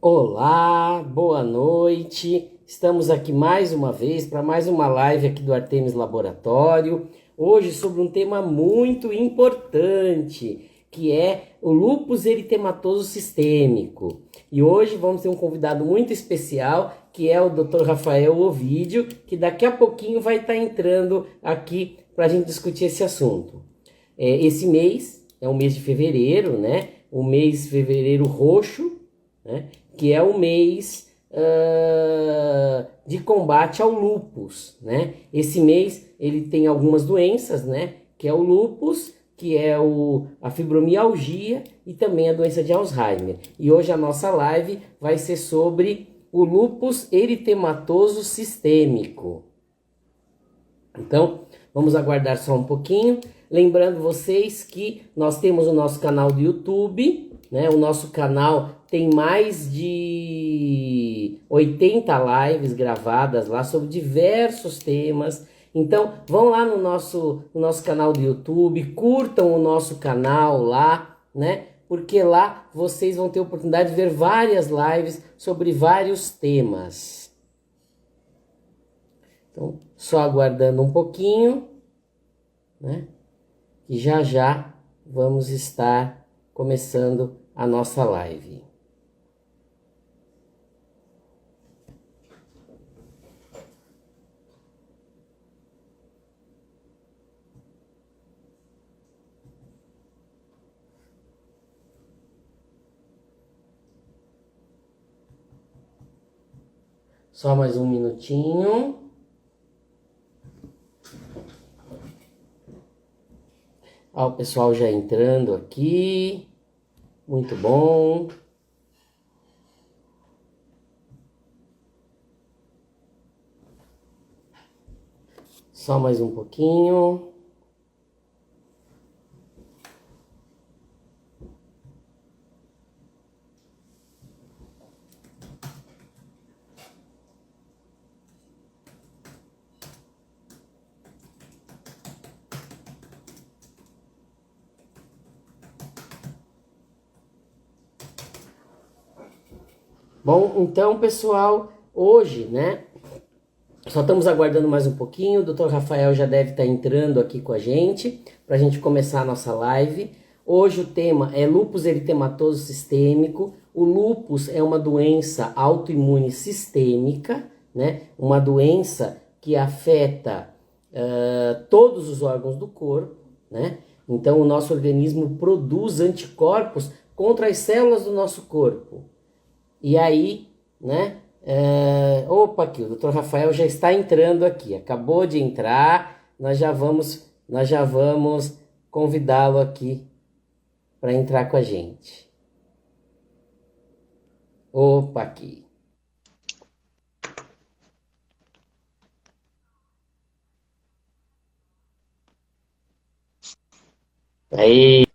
Olá, boa noite. Estamos aqui mais uma vez para mais uma live aqui do Artemis Laboratório. Hoje sobre um tema muito importante, que é o lúpus eritematoso sistêmico. E hoje vamos ter um convidado muito especial, que é o Dr. Rafael Ovídio, que daqui a pouquinho vai estar entrando aqui para a gente discutir esse assunto. Esse mês é o mês de fevereiro, né? O mês fevereiro roxo, né? Que é o mês de combate ao lúpus, né? Esse mês ele tem algumas doenças, né? Que é o lúpus, que é a fibromialgia e também a doença de Alzheimer. E hoje a nossa live vai ser sobre o lúpus eritematoso sistêmico. Então, vamos aguardar só um pouquinho. Lembrando vocês que nós temos o nosso canal do YouTube, né? O nosso canal tem mais de 80 lives gravadas lá sobre diversos temas. Então, vão lá no nosso canal do YouTube, curtam o nosso canal lá, né? Porque lá vocês vão ter a oportunidade de ver várias lives sobre vários temas. Então, só aguardando um pouquinho, né? E já vamos estar começando a nossa live. Só mais um minutinho. Ó, o pessoal já entrando aqui. Muito bom. Só mais um pouquinho. Bom, então, pessoal, hoje, né, só estamos aguardando mais um pouquinho, o Dr. Rafael já deve estar entrando aqui com a gente, para a gente começar a nossa live. Hoje o tema é lúpus eritematoso sistêmico. O lúpus é uma doença autoimune sistêmica, né, uma doença que afeta todos os órgãos do corpo, né, então o nosso organismo produz anticorpos contra as células do nosso corpo. E aí, né? Opa, aqui, o Dr. Rafael já está entrando aqui. Acabou de entrar. Nós já vamos convidá-lo aqui para entrar com a gente. Opa, aqui. Aí.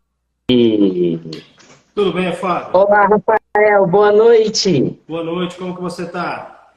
Tudo bem, Fábio? Olá, Rafael. Boa noite. Boa noite, como que você está?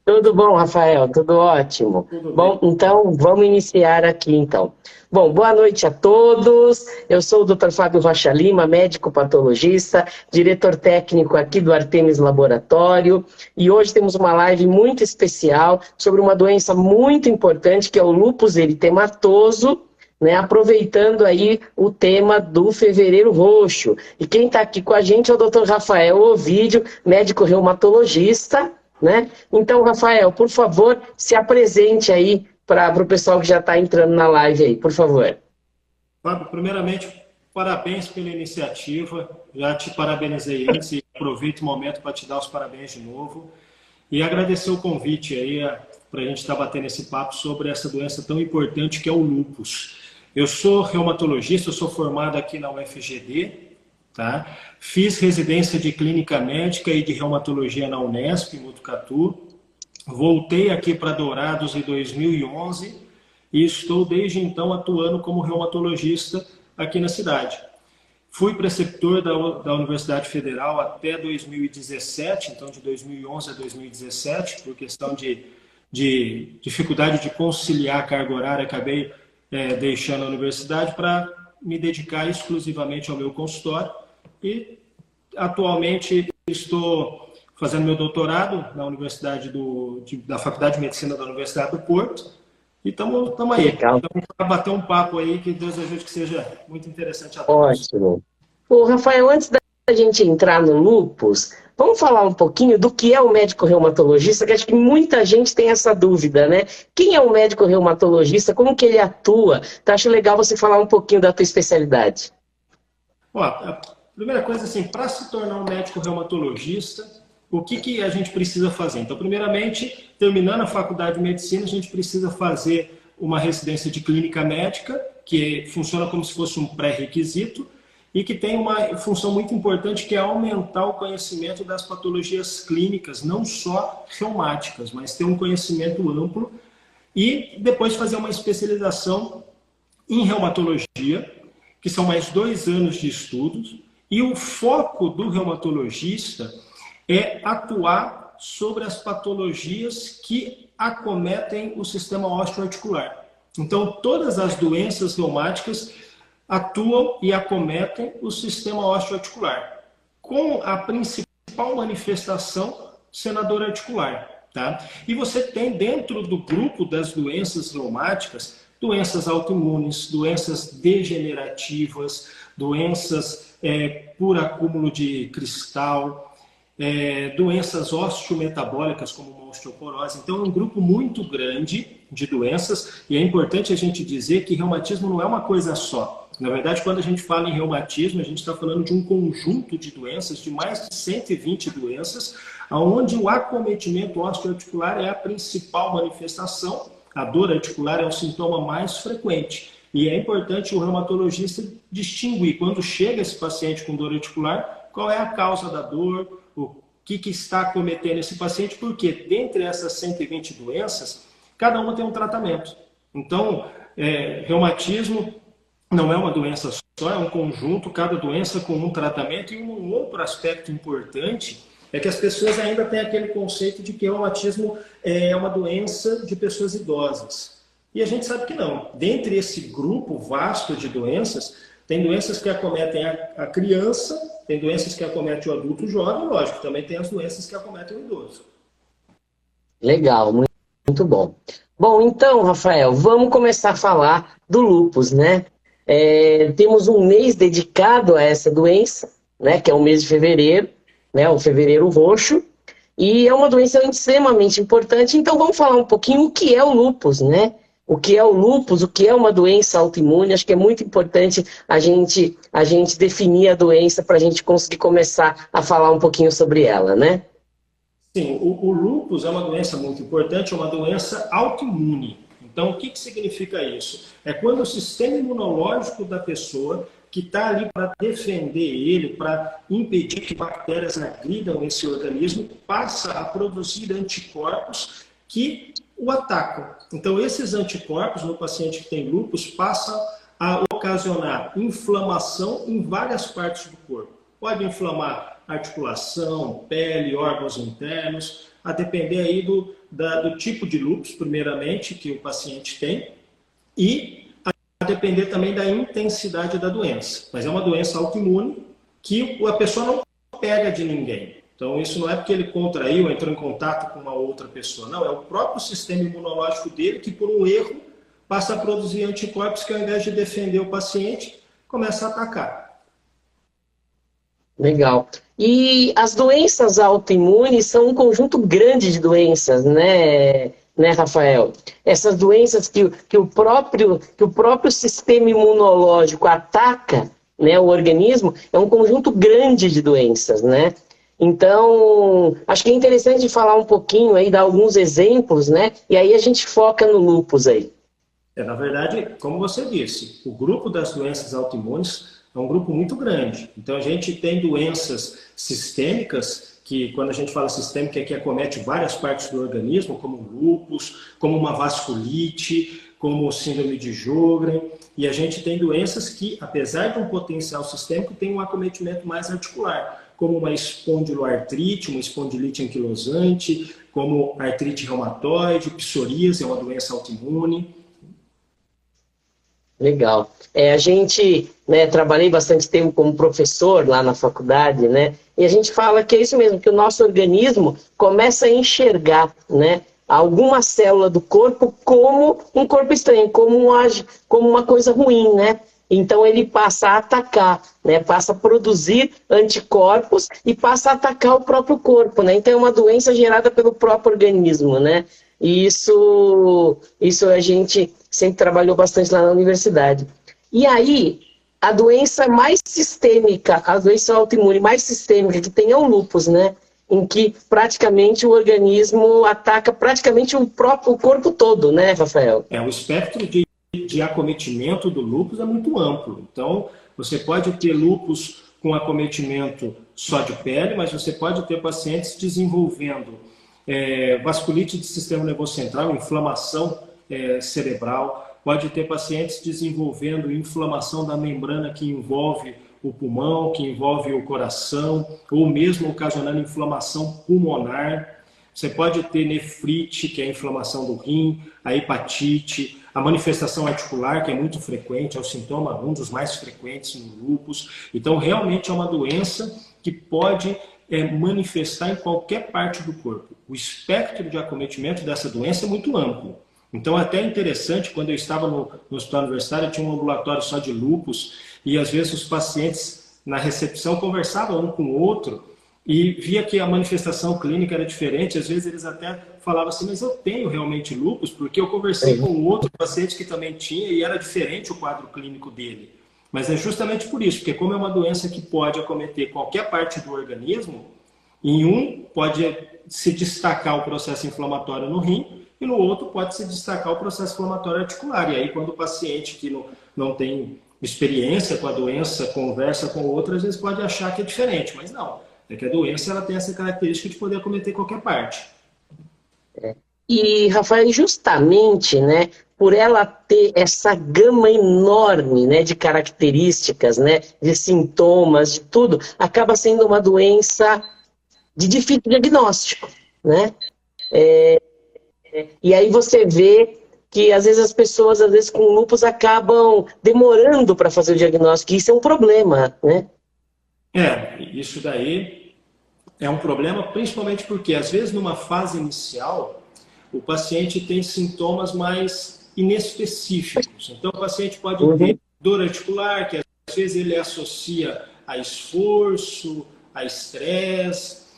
Tudo bom, Rafael? Tudo ótimo. Tudo Bom, bem. então vamos iniciar aqui, então. Bom, boa noite a todos. Eu sou o Dr. Fábio Rocha Lima, médico patologista, diretor técnico aqui do Artemis Laboratório. E hoje temos uma live muito especial sobre uma doença muito importante, que é o lúpus eritematoso, né, aproveitando aí o tema do Fevereiro Roxo. E quem está aqui com a gente é o Dr. Rafael Ovídio, médico reumatologista, né? Então, Rafael, por favor, se apresente aí para o pessoal que já está entrando na live aí, por favor. Fábio, primeiramente, parabéns pela iniciativa. Já te parabenizei antes e aproveito o momento para te dar os parabéns de novo. E agradecer o convite aí para a gente estar batendo esse papo sobre essa doença tão importante que é o lúpus. Eu sou reumatologista, eu sou formado aqui na UFGD, tá? Fiz residência de clínica médica e de reumatologia na Unesp, em Botucatu. Voltei aqui para Dourados em 2011 e estou desde então atuando como reumatologista aqui na cidade. Fui preceptor da Universidade Federal até 2017, então de 2011 a 2017, por questão de dificuldade de conciliar a carga horária, acabei deixando a universidade para me dedicar exclusivamente ao meu consultório e atualmente estou fazendo meu doutorado na da Faculdade de Medicina da Universidade do Porto. E estamos Que aí. legal. Estamos para bater um papo aí, que Deus ajude que seja muito interessante a todos. Ótimo. Ô, Rafael, antes da gente entrar no lúpus, vamos falar um pouquinho do que é o médico reumatologista, que acho que muita gente tem essa dúvida, né? Quem é o médico reumatologista? Como que ele atua? Então, acho legal você falar um pouquinho da tua especialidade. Ó, a primeira coisa, assim, para se tornar um médico reumatologista, o que a gente precisa fazer? Então, primeiramente, terminando a faculdade de medicina, a gente precisa fazer uma residência de clínica médica, que funciona como se fosse um pré-requisito, e que tem uma função muito importante, que é aumentar o conhecimento das patologias clínicas, não só reumáticas, mas ter um conhecimento amplo, e depois fazer uma especialização em reumatologia, que são mais 2 anos de estudos, e o foco do reumatologista é atuar sobre as patologias que acometem o sistema osteoarticular. Então, todas as doenças reumáticas atuam e acometem o sistema osteoarticular, com a principal manifestação sendo a dor articular. Tá? E você tem dentro do grupo das doenças reumáticas, doenças autoimunes, doenças degenerativas, doenças por acúmulo de cristal, doenças osteometabólicas, como uma osteoporose. Então, é um grupo muito grande de doenças, e é importante a gente dizer que reumatismo não é uma coisa só. Na verdade, quando a gente fala em reumatismo, a gente está falando de um conjunto de doenças, de mais de 120 doenças, onde o acometimento osteoarticular é a principal manifestação, a dor articular é o sintoma mais frequente. E é importante o reumatologista distinguir, quando chega esse paciente com dor articular, qual é a causa da dor, o que está acometendo esse paciente, porque dentre essas 120 doenças, cada uma tem um tratamento. Então, reumatismo não é uma doença só, é um conjunto, cada doença com um tratamento. E um outro aspecto importante é que as pessoas ainda têm aquele conceito de que o reumatismo é uma doença de pessoas idosas. E a gente sabe que não. Dentre esse grupo vasto de doenças, tem doenças que acometem a criança, tem doenças que acometem o adulto jovem, lógico, também tem as doenças que acometem o idoso. Legal, muito bom. Bom, então, Rafael, vamos começar a falar do lúpus, né? Temos um mês dedicado a essa doença, né? Que é o mês de fevereiro, né? O fevereiro roxo. E é uma doença extremamente importante. Então, vamos falar um pouquinho o que é o lúpus, né? O que é o lúpus, o que é uma doença autoimune. Acho que é muito importante a gente definir a doença para a gente conseguir começar a falar um pouquinho sobre ela, né? Sim, o lúpus é uma doença muito importante, é uma doença autoimune. Então, o que significa isso? É quando o sistema imunológico da pessoa, que está ali para defender ele, para impedir que bactérias agridam esse organismo, passa a produzir anticorpos que o atacam. Então, esses anticorpos no paciente que tem lúpus passam a ocasionar inflamação em várias partes do corpo. Pode inflamar articulação, pele, órgãos internos, a depender aí do tipo de lúpus, primeiramente, que o paciente tem, e a depender também da intensidade da doença. Mas é uma doença autoimune que a pessoa não pega de ninguém. Então, isso não é porque ele contraiu, entrou em contato com uma outra pessoa. Não, é o próprio sistema imunológico dele que, por um erro, passa a produzir anticorpos que, ao invés de defender o paciente, começa a atacar. Legal. E as doenças autoimunes são um conjunto grande de doenças, né, Rafael? Essas doenças que o próprio sistema imunológico ataca, né, o organismo, é um conjunto grande de doenças, né? Então, acho que é interessante falar um pouquinho aí, dar alguns exemplos, né? E aí a gente foca no lúpus aí. Na verdade, como você disse, o grupo das doenças autoimunes é um grupo muito grande. Então, a gente tem doenças sistêmicas, que quando a gente fala sistêmica é que acomete várias partes do organismo, como lúpus, como uma vasculite, como síndrome de Sjögren. E a gente tem doenças que, apesar de um potencial sistêmico, tem um acometimento mais articular, como uma espondiloartrite, uma espondilite anquilosante, como artrite reumatoide, psoríase, é uma doença autoimune. Legal. A gente, né, trabalhei bastante tempo como professor lá na faculdade, né? E a gente fala que é isso mesmo, que o nosso organismo começa a enxergar, né, alguma célula do corpo como um corpo estranho, como uma coisa ruim, né? Então ele passa a atacar, né? Passa a produzir anticorpos e passa a atacar o próprio corpo, né? Então é uma doença gerada pelo próprio organismo, né? E isso a gente sempre trabalhou bastante lá na universidade. E aí, a doença mais sistêmica, a doença autoimune mais sistêmica que tem é o lúpus, né? Em que praticamente o organismo ataca praticamente o próprio corpo todo, né, Rafael? O espectro de acometimento do lúpus é muito amplo. Então, você pode ter lúpus com acometimento só de pele, mas você pode ter pacientes desenvolvendo vasculite do sistema nervoso central, inflamação cerebral, pode ter pacientes desenvolvendo inflamação da membrana que envolve o pulmão, que envolve o coração, ou mesmo ocasionando inflamação pulmonar. Você pode ter nefrite, que é a inflamação do rim, a hepatite, a manifestação articular, que é muito frequente, é o sintoma, um dos mais frequentes no lúpus. Então, realmente é uma doença que pode manifestar em qualquer parte do corpo. O espectro de acometimento dessa doença é muito amplo. Então, até interessante, quando eu estava no hospital universitário, eu tinha um ambulatório só de lúpus, e às vezes os pacientes na recepção conversavam um com o outro, e via que a manifestação clínica era diferente. Às vezes eles até falavam assim, mas eu tenho realmente lúpus, porque eu conversei com outro paciente que também tinha e era diferente o quadro clínico dele. Mas é justamente por isso, porque como é uma doença que pode acometer qualquer parte do organismo, em um pode se destacar o processo inflamatório no rim, e no outro pode se destacar o processo inflamatório articular. E aí quando o paciente que não tem experiência com a doença conversa com o outro, às vezes pode achar que é diferente, mas não. É que a doença ela tem essa característica de poder acometer qualquer parte. E, Rafael, justamente, né, por ela ter essa gama enorme, né, de características, né, de sintomas, de tudo, acaba sendo uma doença de difícil diagnóstico, né? E aí você vê que às vezes as pessoas, às vezes com lúpus, acabam demorando para fazer o diagnóstico, e isso é um problema, né? Isso daí é um problema, principalmente porque às vezes numa fase inicial o paciente tem sintomas mais inespecíficos. Então o paciente pode ter dor articular, que às vezes ele associa a esforço, a estresse.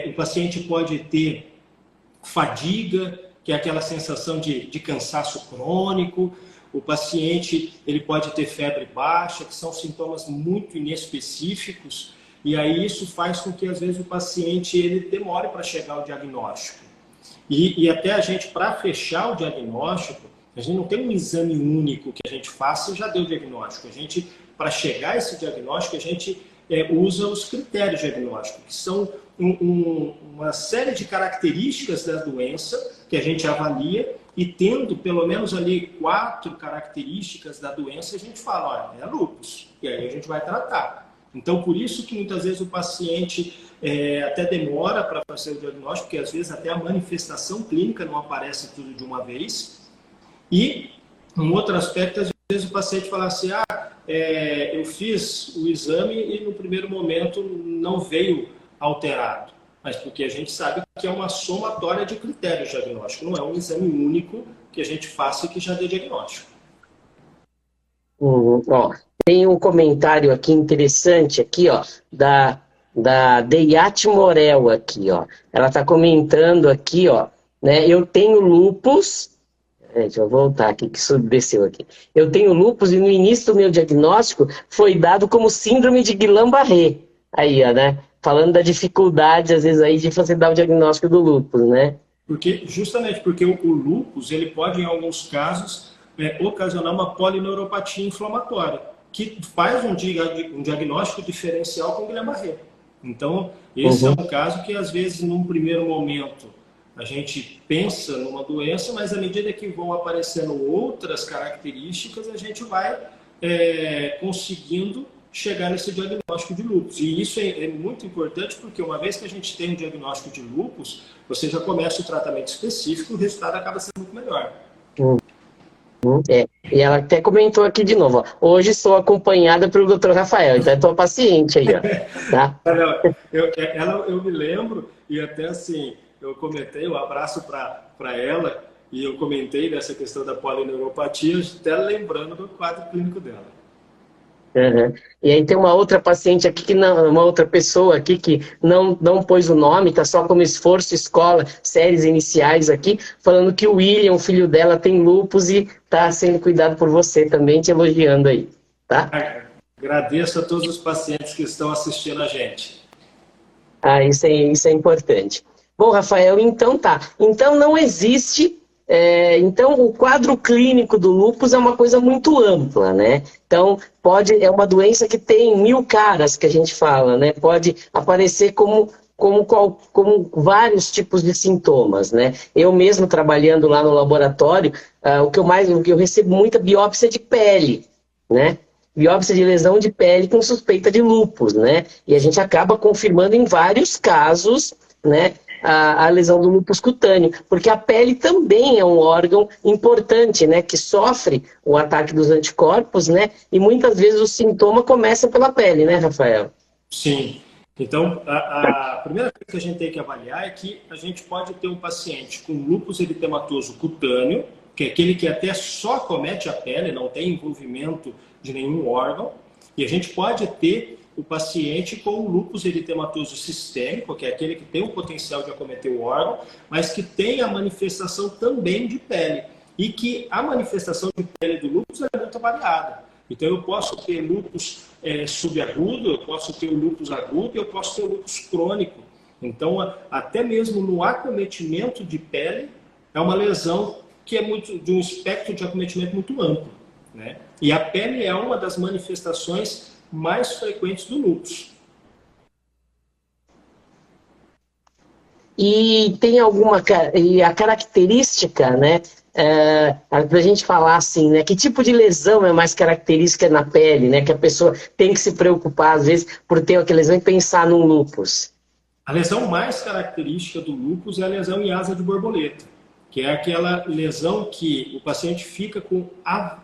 O paciente pode ter fadiga, que é aquela sensação de cansaço crônico. O paciente ele pode ter febre baixa, que são sintomas muito inespecíficos, e aí isso faz com que às vezes o paciente ele demore para chegar ao diagnóstico. E até a gente, para fechar o diagnóstico, a gente não tem um exame único que a gente faça e já deu o diagnóstico. A gente, para chegar a esse diagnóstico, a gente usa os critérios diagnósticos, que são uma série de características da doença que a gente avalia, e tendo pelo menos ali 4 características da doença, a gente fala, olha, é lúpus, e aí a gente vai tratar. Então, por isso que muitas vezes o paciente até demora para fazer o diagnóstico, porque às vezes até a manifestação clínica não aparece tudo de uma vez. E um outro aspecto, às vezes o paciente fala assim, eu fiz o exame e no primeiro momento não veio alterado. Mas porque a gente sabe que é uma somatória de critérios diagnósticos, não é um exame único que a gente faça e que já dê diagnóstico. Ó, tem um comentário aqui interessante aqui, ó, da Deyat Morel aqui, ó. Ela está comentando aqui, ó, né? Eu tenho lúpus. Deixa eu voltar aqui, que isso desceu aqui. Eu tenho lúpus e no início do meu diagnóstico foi dado como síndrome de Guillain-Barré. Aí, ó, né? Falando da dificuldade, às vezes, aí de você dar o diagnóstico do lúpus, né? Justamente porque o lúpus, ele pode, em alguns casos, ocasionar uma polineuropatia inflamatória, que faz um diagnóstico diferencial com Guillain-Barré. Então, esse é um caso que, às vezes, num primeiro momento, a gente pensa numa doença, mas à medida que vão aparecendo outras características, a gente vai conseguindo chegar nesse diagnóstico de lúpus. E isso é muito importante porque uma vez que a gente tem um diagnóstico de lúpus, você já começa o tratamento específico e o resultado acaba sendo muito melhor. E ela até comentou aqui de novo, ó, hoje sou acompanhada pelo Dr. Rafael, então estou paciente aí, ó, tá? Eu me lembro, e até assim, eu comentei um abraço para ela, e eu comentei dessa questão da polineuropatia, até lembrando do quadro clínico dela. Uhum. E aí tem uma outra paciente aqui, que não, uma outra pessoa aqui que não pôs o nome, tá só como esforço escola, séries iniciais aqui, falando que o William, o filho dela, tem lupus e tá sendo cuidado por você também, te elogiando aí, tá? Agradeço a todos os pacientes que estão assistindo a gente. Ah, isso é importante. Bom, Rafael, então tá. Então não existe. Então o quadro clínico do lúpus é uma coisa muito ampla, né? Então é uma doença que tem 1000 caras que a gente fala, né? Pode aparecer como vários tipos de sintomas, né? Eu mesmo trabalhando lá no laboratório, o que eu recebo muita biópsia de pele, né? Biópsia de lesão de pele com suspeita de lúpus, né? E a gente acaba confirmando em vários casos, né, a lesão do lúpus cutâneo, porque a pele também é um órgão importante, né, que sofre o ataque dos anticorpos, né? E muitas vezes o sintoma começa pela pele, né, Rafael? Sim. Então, a primeira coisa que a gente tem que avaliar é que a gente pode ter um paciente com lúpus eritematoso cutâneo, que é aquele que até só comete a pele, não tem envolvimento de nenhum órgão, e a gente pode ter o paciente com lúpus eritematoso sistêmico, que é aquele que tem o potencial de acometer o órgão, mas que tem a manifestação também de pele, e que a manifestação de pele do lúpus é muito variada. Então, eu posso ter lúpus subagudo, eu posso ter o lúpus agudo e eu posso ter o lúpus crônico. Então, até mesmo no acometimento de pele, é uma lesão que é muito de um espectro de acometimento muito amplo, né? E a pele é uma das manifestações mais frequentes do lúpus. E tem e a característica, né? Para a gente falar assim, né? Que tipo de lesão é mais característica na pele, né? Que a pessoa tem que se preocupar, às vezes, por ter aquela lesão e pensar num lúpus. A lesão mais característica do lúpus é a lesão em asa de borboleta, que é aquela lesão que o paciente fica com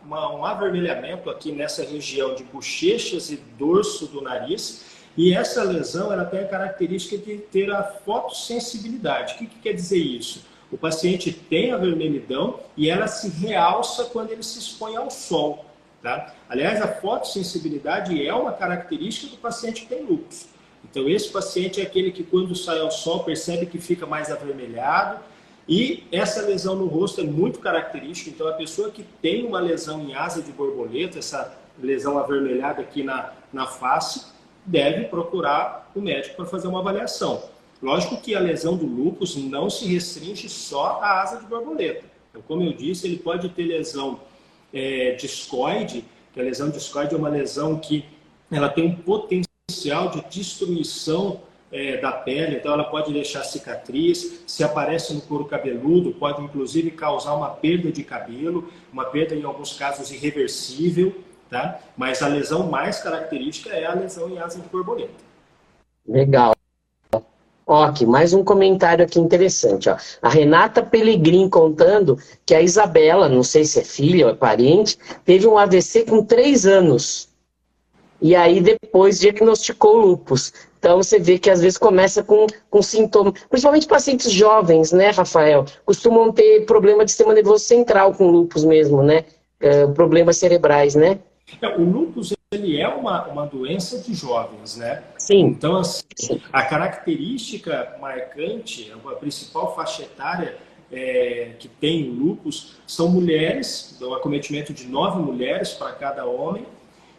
um avermelhamento aqui nessa região de bochechas e dorso do nariz, e essa lesão ela tem a característica de ter a fotossensibilidade. O que quer dizer isso? O paciente tem a vermelhidão e ela se realça quando ele se expõe ao sol. Tá? Aliás, a fotossensibilidade é uma característica do paciente que tem lúpus. Então, esse paciente é aquele que, quando sai ao sol, percebe que fica mais avermelhado. E essa lesão no rosto é muito característica. Então, a pessoa que tem uma lesão em asa de borboleta, essa lesão avermelhada aqui na face, deve procurar o médico para fazer uma avaliação. Lógico que a lesão do lúpus não se restringe só à asa de borboleta. Então, como eu disse, ele pode ter lesão discoide, que a lesão discoide é uma lesão que ela tem um potencial de destruição da pele, então ela pode deixar cicatriz, se aparece no couro cabeludo, pode inclusive causar uma perda de cabelo, uma perda em alguns casos irreversível, tá? Mas a lesão mais característica é a lesão em asa de borboleta. Legal. Ó, aqui, mais um comentário aqui interessante. Ó. A Renata Pelegrin contando que a Isabela, não sei se é filha ou é parente, teve um AVC com 3 anos. E aí depois diagnosticou lúpus. Então você vê que às vezes começa com sintomas, principalmente pacientes jovens, né, Rafael? Costumam ter problema de sistema nervoso central com lúpus mesmo, né? Problemas cerebrais, né? O lúpus ele é uma doença de jovens, né? Sim. Então, assim, a característica marcante, a principal faixa etária que tem o lúpus são mulheres, o acometimento de 9 mulheres para cada homem,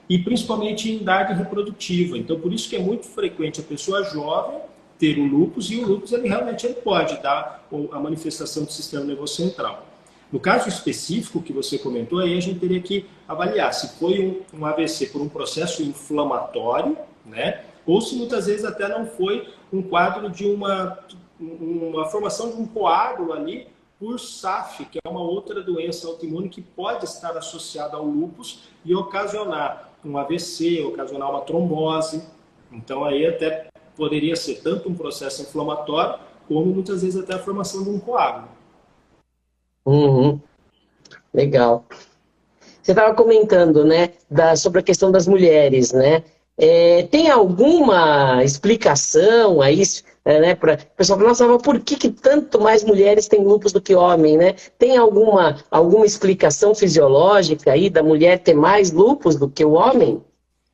e principalmente em idade reprodutiva. Então, por isso que é muito frequente a pessoa jovem ter o lúpus, e o lúpus ele pode dar a manifestação do sistema nervoso central. No caso específico que você comentou, aí a gente teria que avaliar se foi um AVC por um processo inflamatório, né? Ou se muitas vezes até não foi um quadro de uma formação de um coágulo ali por SAF, que é uma outra doença autoimune que pode estar associada ao lúpus e ocasionar um AVC, ocasionar uma trombose. Então aí até poderia ser tanto um processo inflamatório, como muitas vezes até a formação de um coágulo. Uhum. Legal. Você estava comentando, né, sobre a questão das mulheres, né? Tem alguma explicação aí, né, para o pessoal falar, nossa, mas por que tanto mais mulheres têm lúpus do que homem, né? Tem alguma explicação fisiológica aí da mulher ter mais lúpus do que o homem?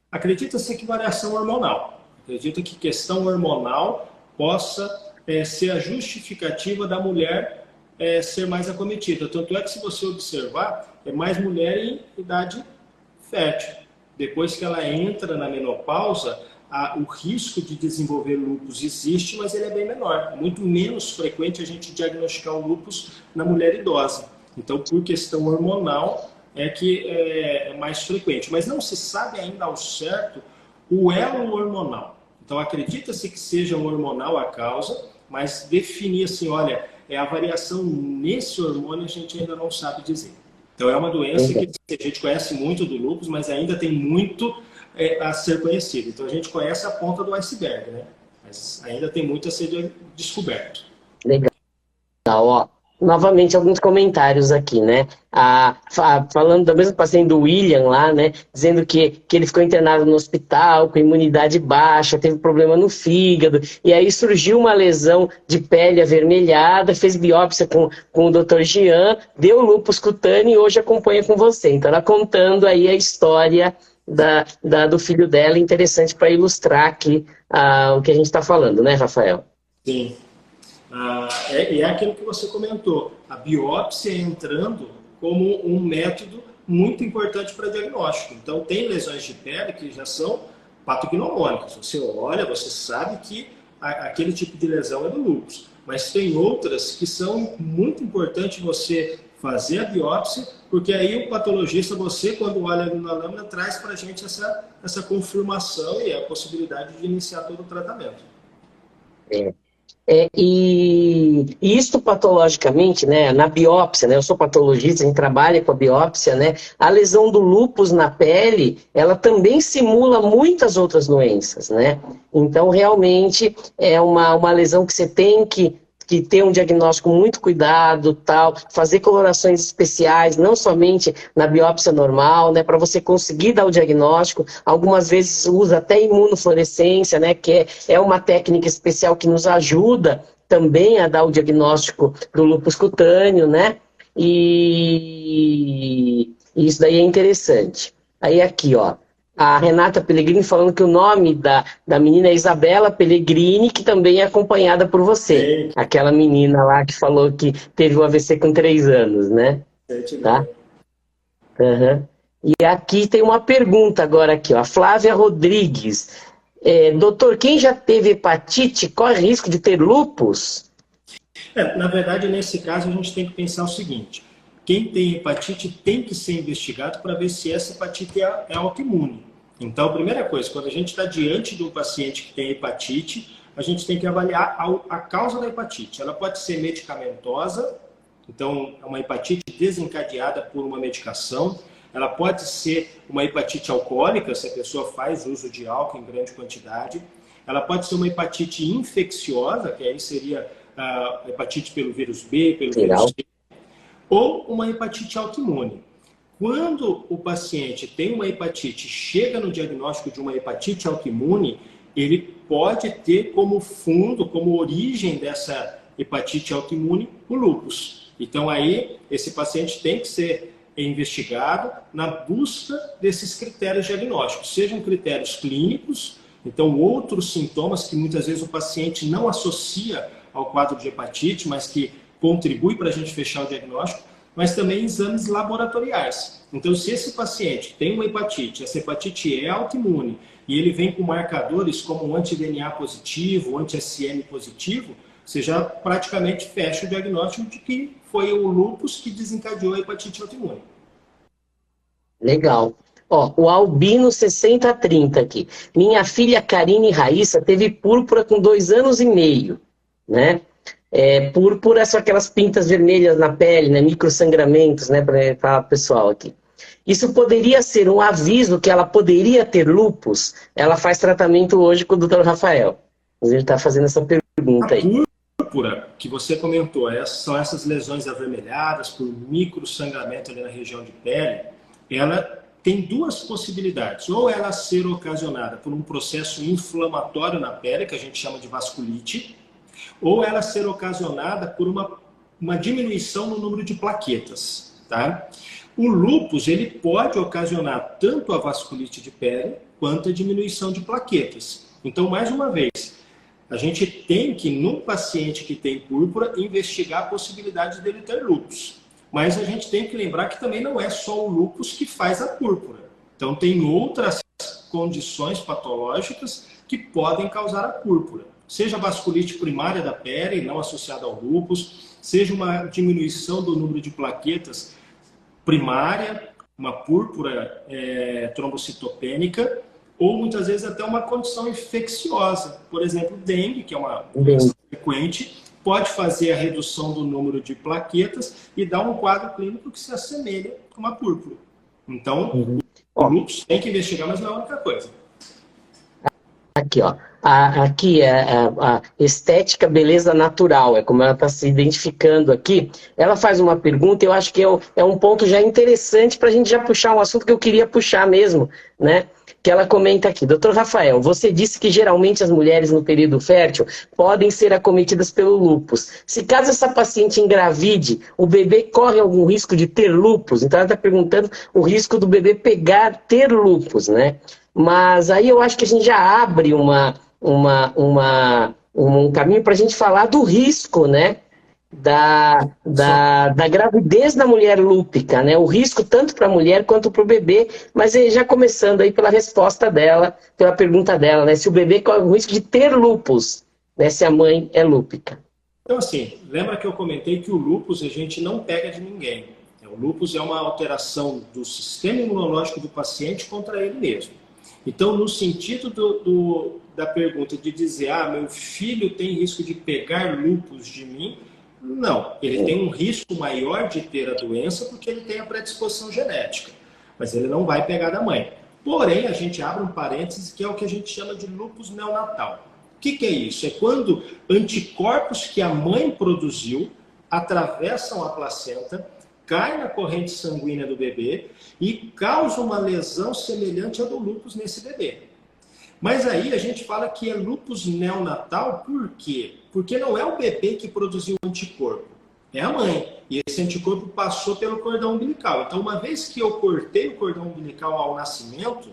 Acredita-se que variação hormonal. Acredito que questão hormonal possa ser a justificativa da mulher ser mais acometida. Tanto é que, se você observar, é mais mulher em idade fértil. Depois que ela entra na menopausa, o risco de desenvolver lúpus existe, mas ele é bem menor. É muito menos frequente a gente diagnosticar o lúpus na mulher idosa. Então, por questão hormonal, é que é mais frequente. Mas não se sabe ainda ao certo o elo hormonal. Então, acredita-se que seja um hormonal a causa, mas definir assim, olha, é a variação nesse hormônio, a gente ainda não sabe dizer. Então, é uma doença que a gente conhece muito do lúpus, mas ainda tem muito a ser conhecido. Então, a gente conhece a ponta do iceberg, né? Mas ainda tem muito a ser descoberto. Legal, ó. Novamente, alguns comentários aqui, né? Falando da mesma paciente do William lá, né? Dizendo que ele ficou internado no hospital com imunidade baixa, teve problema no fígado, e aí surgiu uma lesão de pele avermelhada, fez biópsia com o Dr. Jean, deu lúpus cutâneo e hoje acompanha com você. Então, ela contando aí a história do filho dela, interessante para ilustrar aqui o que a gente está falando, né, Rafael? Sim. É aquilo que você comentou, a biópsia entrando como um método muito importante para diagnóstico. Então, tem lesões de pele que já são patognomônicas. Você olha, você sabe que aquele tipo de lesão é do lúpus. Mas tem outras que são muito importantes você fazer a biópsia, porque aí o patologista, você, quando olha na lâmina, traz para a gente essa confirmação e a possibilidade de iniciar todo o tratamento. E isto patologicamente, né, na biópsia, né, eu sou patologista, a gente trabalha com a biópsia, né, a lesão do lúpus na pele, ela também simula muitas outras doenças, né, então realmente é uma lesão que você tem que ter um diagnóstico muito cuidado, tal, fazer colorações especiais, não somente na biópsia normal, né, para você conseguir dar o diagnóstico. Algumas vezes usa até imunofluorescência, né, que é uma técnica especial que nos ajuda também a dar o diagnóstico do lúpus cutâneo, né, e isso daí é interessante. Aí aqui, ó, a Renata Pellegrini falando que o nome da menina é Isabela Pellegrini, que também é acompanhada por você. Sim. Aquela menina lá que falou que teve o AVC com 3 anos, né? Tá? Uhum. E aqui tem uma pergunta agora aqui, ó. A Flávia Rodrigues. Doutor, quem já teve hepatite corre risco de ter lúpus? Na verdade, nesse caso, a gente tem que pensar o seguinte. Quem tem hepatite tem que ser investigado para ver se essa hepatite é autoimune. Então, a primeira coisa, quando a gente está diante de um paciente que tem hepatite, a gente tem que avaliar a causa da hepatite. Ela pode ser medicamentosa, então é uma hepatite desencadeada por uma medicação. Ela pode ser uma hepatite alcoólica, se a pessoa faz uso de álcool em grande quantidade. Ela pode ser uma hepatite infecciosa, que aí seria a hepatite pelo vírus B, pelo vírus C, ou uma hepatite autoimune. Quando o paciente tem uma hepatite, chega no diagnóstico de uma hepatite autoimune, ele pode ter como fundo, como origem dessa hepatite autoimune, o lúpus. Então aí, esse paciente tem que ser investigado na busca desses critérios diagnósticos, sejam critérios clínicos, então outros sintomas que muitas vezes o paciente não associa ao quadro de hepatite, mas que contribui para a gente fechar o diagnóstico, mas também exames laboratoriais. Então, se esse paciente tem uma hepatite, essa hepatite é autoimune, e ele vem com marcadores como um anti-DNA positivo, anti-SM positivo, você já praticamente fecha o diagnóstico de que foi o lúpus que desencadeou a hepatite autoimune. Legal. Ó, o Albino 6030 aqui. Minha filha Karine Raíssa teve púrpura com 2 anos e meio, né? Púrpura são aquelas pintas vermelhas na pele, né? Microsangramentos, né? Para falar pro pessoal aqui. Isso poderia ser um aviso que ela poderia ter lúpus? Ela faz tratamento hoje com o Dr. Rafael. Ele está fazendo essa pergunta aí. A púrpura, que você comentou, são essas lesões avermelhadas por microsangramento ali na região de pele, ela tem duas possibilidades. Ou ela ser ocasionada por um processo inflamatório na pele, que a gente chama de vasculite, ou ela ser ocasionada por uma diminuição no número de plaquetas. Tá? O lúpus ele pode ocasionar tanto a vasculite de pele quanto a diminuição de plaquetas. Então, mais uma vez, a gente tem que, num paciente que tem púrpura, investigar a possibilidade dele ter lúpus. Mas a gente tem que lembrar que também não é só o lúpus que faz a púrpura. Então, tem outras condições patológicas que podem causar a púrpura. Seja a vasculite primária da pele, não associada ao lúpus, seja uma diminuição do número de plaquetas primária, uma púrpura trombocitopênica, ou muitas vezes até uma condição infecciosa. Por exemplo, dengue, que é uma doença frequente, pode fazer a redução do número de plaquetas e dar um quadro clínico que se assemelha com uma púrpura. Então, o lúpus tem que investigar, mas não é a única coisa. Aqui, ó. Aqui é a estética beleza natural, é como ela está se identificando aqui. Ela faz uma pergunta, eu acho que é um ponto já interessante para a gente já puxar um assunto que eu queria puxar mesmo, né? Que ela comenta aqui, doutor Rafael, você disse que geralmente as mulheres no período fértil podem ser acometidas pelo lúpus. Se caso essa paciente engravide, o bebê corre algum risco de ter lúpus? Então ela está perguntando o risco do bebê ter lúpus, né? Mas aí eu acho que a gente já abre um caminho para a gente falar do risco, né? Da gravidez da mulher lúpica, né? O risco tanto para a mulher quanto para o bebê, mas já começando aí pela resposta dela, pela pergunta dela, né? Se o bebê corre o risco de ter lúpus, né? Se a mãe é lúpica. Então, assim, lembra que eu comentei que o lúpus a gente não pega de ninguém. O lúpus é uma alteração do sistema imunológico do paciente contra ele mesmo. Então, no sentido da pergunta de dizer, meu filho tem risco de pegar lúpus de mim, não. Ele tem um risco maior de ter a doença porque ele tem a predisposição genética, mas ele não vai pegar da mãe. Porém, a gente abre um parênteses que é o que a gente chama de lúpus neonatal. O que é isso? É quando anticorpos que a mãe produziu atravessam a placenta, cai na corrente sanguínea do bebê e causa uma lesão semelhante à do lúpus nesse bebê. Mas aí a gente fala que é lúpus neonatal, por quê? Porque não é o bebê que produziu o anticorpo, é a mãe. E esse anticorpo passou pelo cordão umbilical. Então, uma vez que eu cortei o cordão umbilical ao nascimento,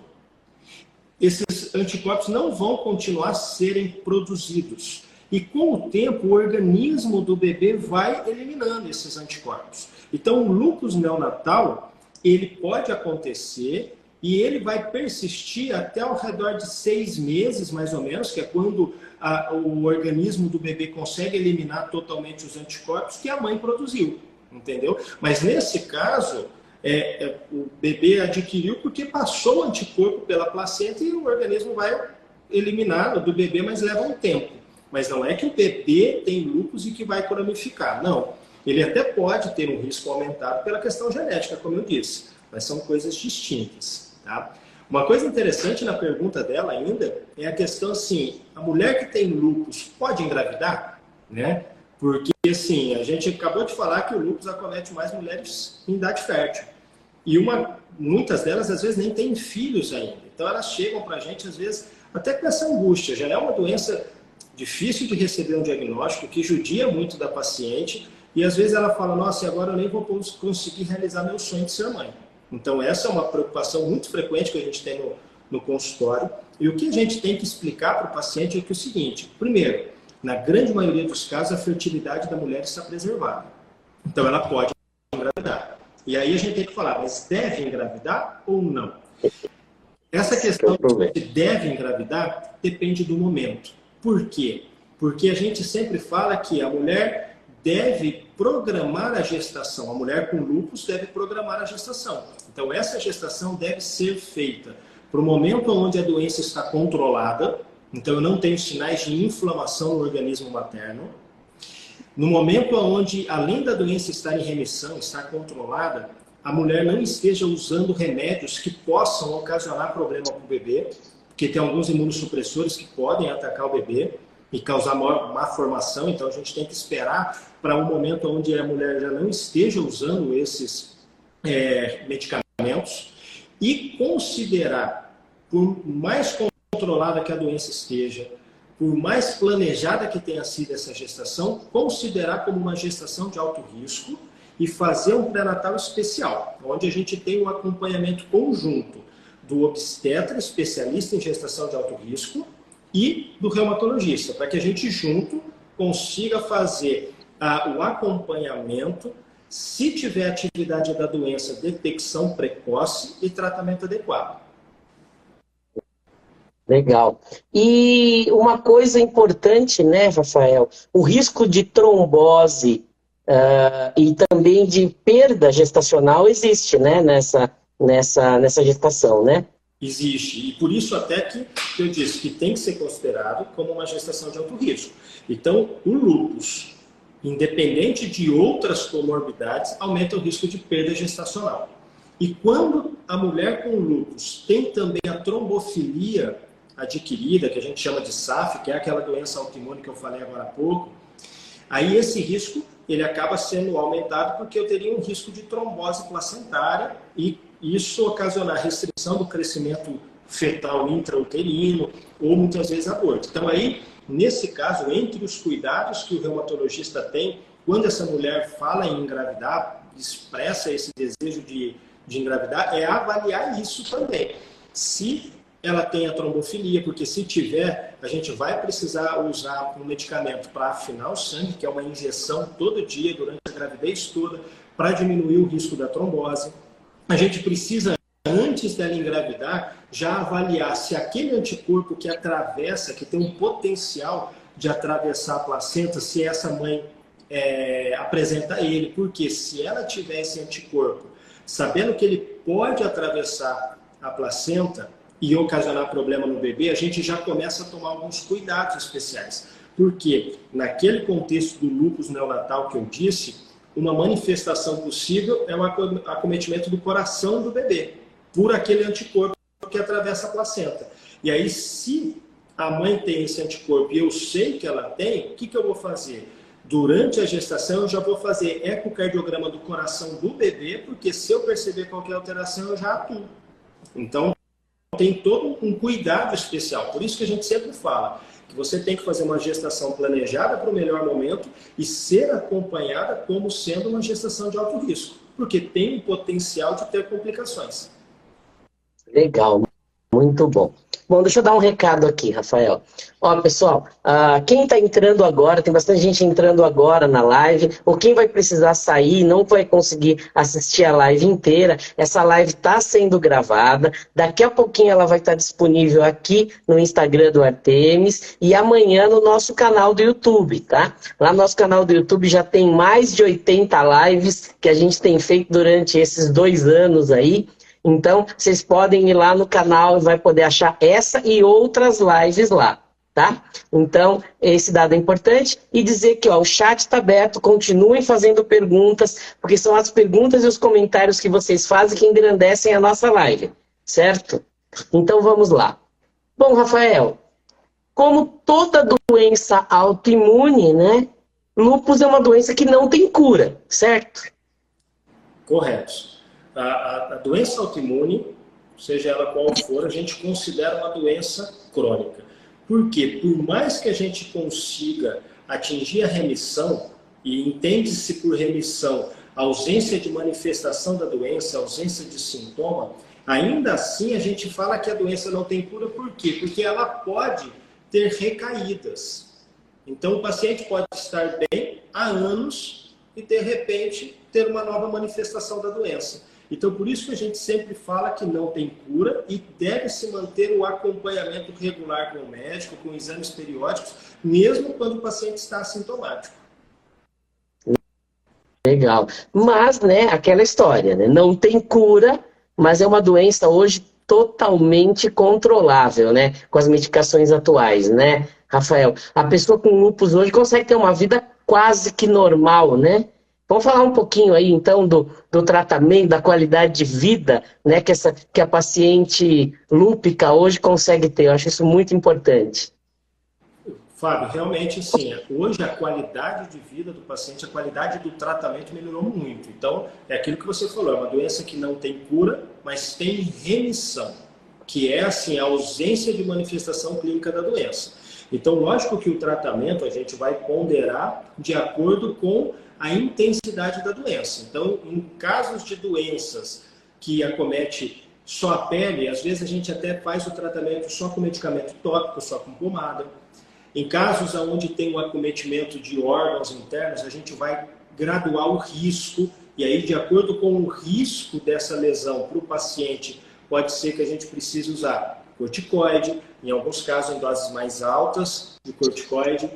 esses anticorpos não vão continuar a serem produzidos. E com o tempo, o organismo do bebê vai eliminando esses anticorpos. Então, o lúpus neonatal, ele pode acontecer e ele vai persistir até ao redor de 6 meses, mais ou menos, que é quando o organismo do bebê consegue eliminar totalmente os anticorpos que a mãe produziu, entendeu? Mas nesse caso, o bebê adquiriu porque passou o anticorpo pela placenta e o organismo vai eliminar do bebê, mas leva um tempo. Mas não é que o bebê tem lúpus e que vai cronificar, não. Ele até pode ter um risco aumentado pela questão genética, como eu disse, mas são coisas distintas. Tá? Uma coisa interessante na pergunta dela ainda é a questão assim, a mulher que tem lúpus pode engravidar? Né? Porque assim, a gente acabou de falar que o lúpus acomete mais mulheres em idade fértil. E muitas delas, às vezes, nem têm filhos ainda. Então, elas chegam para a gente, às vezes, até com essa angústia. Já é uma doença difícil de receber um diagnóstico, que judia muito da paciente. E, às vezes, ela fala, nossa, agora eu nem vou conseguir realizar meu sonho de ser mãe. Então, essa é uma preocupação muito frequente que a gente tem no consultório. E o que a gente tem que explicar para o paciente é que é o seguinte. Primeiro, na grande maioria dos casos, a fertilidade da mulher está preservada. Então, ela pode engravidar. E aí a gente tem que falar, mas deve engravidar ou não? Essa questão de se deve engravidar depende do momento. Por quê? Porque a gente sempre fala que a mulher deve programar a gestação. A mulher com lúpus deve programar a gestação. Então, essa gestação deve ser feita para o momento onde a doença está controlada. Então, eu não tenho sinais de inflamação no organismo materno. No momento onde, além da doença estar em remissão, estar controlada, a mulher não esteja usando remédios que possam ocasionar problema para o bebê, porque tem alguns imunossupressores que podem atacar o bebê. e causar má formação. Então a gente tem que esperar para um momento onde a mulher já não esteja usando esses medicamentos e considerar, por mais controlada que a doença esteja, por mais planejada que tenha sido essa gestação, considerar como uma gestação de alto risco e fazer um pré-natal especial, onde a gente tem um acompanhamento conjunto do obstetra, especialista em gestação de alto risco, e do reumatologista, para que a gente junto consiga fazer o acompanhamento, se tiver atividade da doença, detecção precoce e tratamento adequado. Legal. E uma coisa importante, né, Rafael? O risco de trombose e também de perda gestacional existe, né, nessa gestação, né? Existe. E por isso até que eu disse que tem que ser considerado como uma gestação de alto risco. Então, o lúpus, independente de outras comorbidades, aumenta o risco de perda gestacional. E quando a mulher com lúpus tem também a trombofilia adquirida, que a gente chama de SAF, que é aquela doença autoimune que eu falei agora há pouco, aí esse risco ele acaba sendo aumentado porque eu teria um risco de trombose placentária e isso ocasionar restrição do crescimento fetal intrauterino ou muitas vezes aborto. Então aí, nesse caso, entre os cuidados que o reumatologista tem, quando essa mulher fala em engravidar, expressa esse desejo de engravidar, é avaliar isso também. Se ela tem a trombofilia, porque se tiver, a gente vai precisar usar um medicamento para afinar o sangue, que é uma injeção todo dia, durante a gravidez toda, para diminuir o risco da trombose. A gente precisa, antes dela engravidar, já avaliar se aquele anticorpo que atravessa, que tem um potencial de atravessar a placenta, se essa mãe apresenta ele. Porque se ela tiver esse anticorpo, sabendo que ele pode atravessar a placenta e ocasionar problema no bebê, a gente já começa a tomar alguns cuidados especiais. Porque naquele contexto do lúpus neonatal que eu disse, uma manifestação possível é o acometimento do coração do bebê, por aquele anticorpo que atravessa a placenta. E aí, se a mãe tem esse anticorpo e eu sei que ela tem, o que eu vou fazer? Durante a gestação, eu já vou fazer ecocardiograma do coração do bebê, porque se eu perceber qualquer alteração, eu já atuo. Então, tem todo um cuidado especial. Por isso que a gente sempre fala que você tem que fazer uma gestação planejada para o melhor momento e ser acompanhada como sendo uma gestação de alto risco, porque tem o potencial de ter complicações. Legal, muito bom. Bom, deixa eu dar um recado aqui, Rafael. Ó, pessoal, quem está entrando agora, tem bastante gente entrando agora na live, ou quem vai precisar sair, não vai conseguir assistir a live inteira, essa live está sendo gravada, daqui a pouquinho ela vai estar disponível aqui no Instagram do Artemis e amanhã no nosso canal do YouTube, tá? Lá no nosso canal do YouTube já tem mais de 80 lives que a gente tem feito durante esses 2 anos aí. Então, vocês podem ir lá no canal e vai poder achar essa e outras lives lá, tá? Então, esse dado é importante. E dizer que ó, o chat está aberto, continuem fazendo perguntas, porque são as perguntas e os comentários que vocês fazem que engrandecem a nossa live, certo? Então, vamos lá. Bom, Rafael, como toda doença autoimune, né? Lúpus é uma doença que não tem cura, certo? Correto. A doença autoimune, seja ela qual for, a gente considera uma doença crônica. Por quê? Por mais que a gente consiga atingir a remissão, e entende-se por remissão a ausência de manifestação da doença, a ausência de sintoma, ainda assim a gente fala que a doença não tem cura. Por quê? Porque ela pode ter recaídas. Então o paciente pode estar bem há anos e de repente ter uma nova manifestação da doença. Então, por isso que a gente sempre fala que não tem cura e deve-se manter o acompanhamento regular com o médico, com exames periódicos, mesmo quando o paciente está assintomático. Legal. Mas, né, aquela história, né? Não tem cura, mas é uma doença hoje totalmente controlável, né? Com as medicações atuais, né, Rafael? A pessoa com lúpus hoje consegue ter uma vida quase que normal, né? Vamos falar um pouquinho aí, então, do tratamento, da qualidade de vida, né, que a paciente lúpica hoje consegue ter. Eu acho isso muito importante. Fábio, realmente sim. Hoje a qualidade de vida do paciente, a qualidade do tratamento melhorou muito. Então, é aquilo que você falou, é uma doença que não tem cura, mas tem remissão, que é assim a ausência de manifestação clínica da doença. Então, lógico que o tratamento a gente vai ponderar de acordo com a intensidade da doença. Então, em casos de doenças que acomete só a pele, às vezes a gente até faz o tratamento só com medicamento tópico, só com pomada. Em casos onde tem um acometimento de órgãos internos, a gente vai graduar o risco, e aí, de acordo com o risco dessa lesão para o paciente, pode ser que a gente precise usar corticoide, em alguns casos em doses mais altas de corticoide.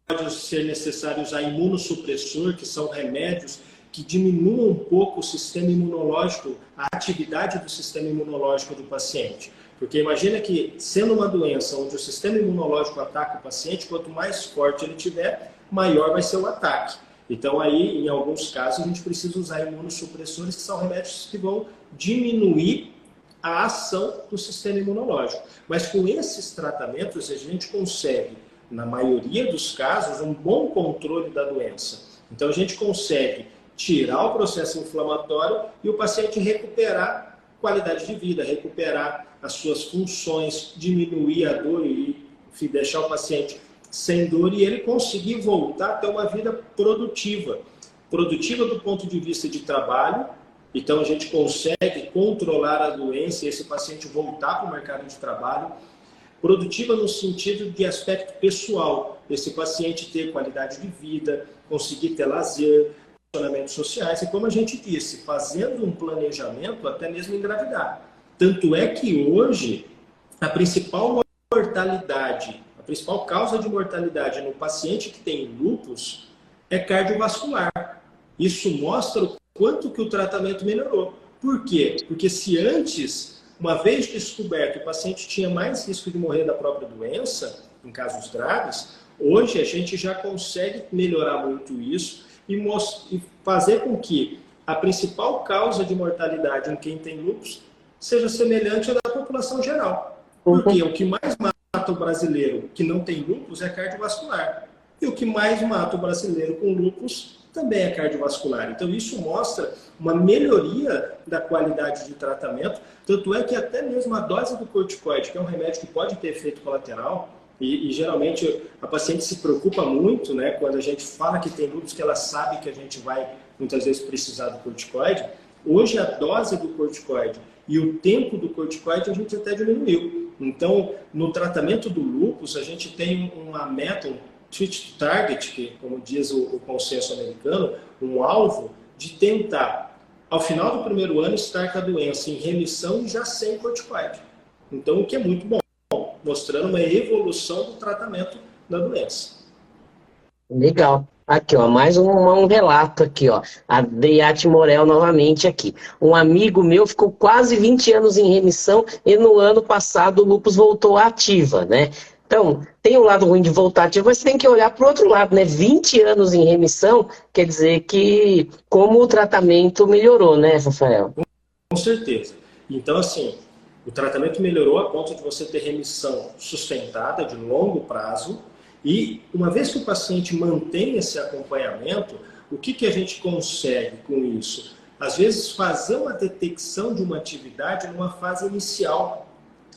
Pode ser necessário usar imunossupressor, que são remédios que diminuam um pouco o sistema imunológico, a atividade do sistema imunológico do paciente. Porque imagina que, sendo uma doença onde o sistema imunológico ataca o paciente, quanto mais forte ele tiver, maior vai ser o ataque. Então, aí, em alguns casos, a gente precisa usar imunossupressores, que são remédios que vão diminuir a ação do sistema imunológico. Mas com esses tratamentos, a gente consegue, na maioria dos casos, um bom controle da doença. Então, a gente consegue tirar o processo inflamatório e o paciente recuperar qualidade de vida, recuperar as suas funções, diminuir a dor e deixar o paciente sem dor e ele conseguir voltar a ter uma vida produtiva. Produtiva do ponto de vista de trabalho, então a gente consegue controlar a doença e esse paciente voltar para o mercado de trabalho. Produtiva no sentido de aspecto pessoal, esse paciente ter qualidade de vida, conseguir ter lazer, relacionamentos sociais e, como a gente disse, fazendo um planejamento, até mesmo engravidar. Tanto é que hoje a principal mortalidade, a principal causa de mortalidade no paciente que tem lúpus é cardiovascular. Isso mostra o quanto que o tratamento melhorou. Por quê? Porque se antes, uma vez descoberto, o paciente tinha mais risco de morrer da própria doença, em casos graves, hoje a gente já consegue melhorar muito isso e fazer com que a principal causa de mortalidade em quem tem lúpus seja semelhante à da população geral. Porque o que mais mata o brasileiro que não tem lúpus é cardiovascular. E o que mais mata o brasileiro com lúpus também é cardiovascular. Então isso mostra uma melhoria da qualidade de tratamento, tanto é que até mesmo a dose do corticoide, que é um remédio que pode ter efeito colateral, e geralmente a paciente se preocupa muito, né, quando a gente fala que tem lúpus, que ela sabe que a gente vai muitas vezes precisar do corticoide. Hoje a dose do corticoide e o tempo do corticoide a gente até diminuiu. Então, no tratamento do lúpus, a gente tem uma meta, um treat to target, que, como diz o consenso americano, um alvo de tentar, ao final do primeiro ano, estar com a doença em remissão e já sem corticoide. Então, o que é muito bom, mostrando uma evolução do tratamento da doença. Legal. Aqui, ó, mais um relato aqui, ó. Adriate Morel novamente aqui. Um amigo meu ficou quase 20 anos em remissão e no ano passado o lúpus voltou ativa, né? Então, tem o lado ruim de voltar ativa, mas você tem que olhar para o outro lado, né? 20 anos em remissão quer dizer que como o tratamento melhorou, né, Rafael? Com certeza. Então, assim, o tratamento melhorou a ponto de você ter remissão sustentada, de longo prazo, e uma vez que o paciente mantém esse acompanhamento, o que a gente consegue com isso? Às vezes, fazer uma detecção de uma atividade numa fase inicial,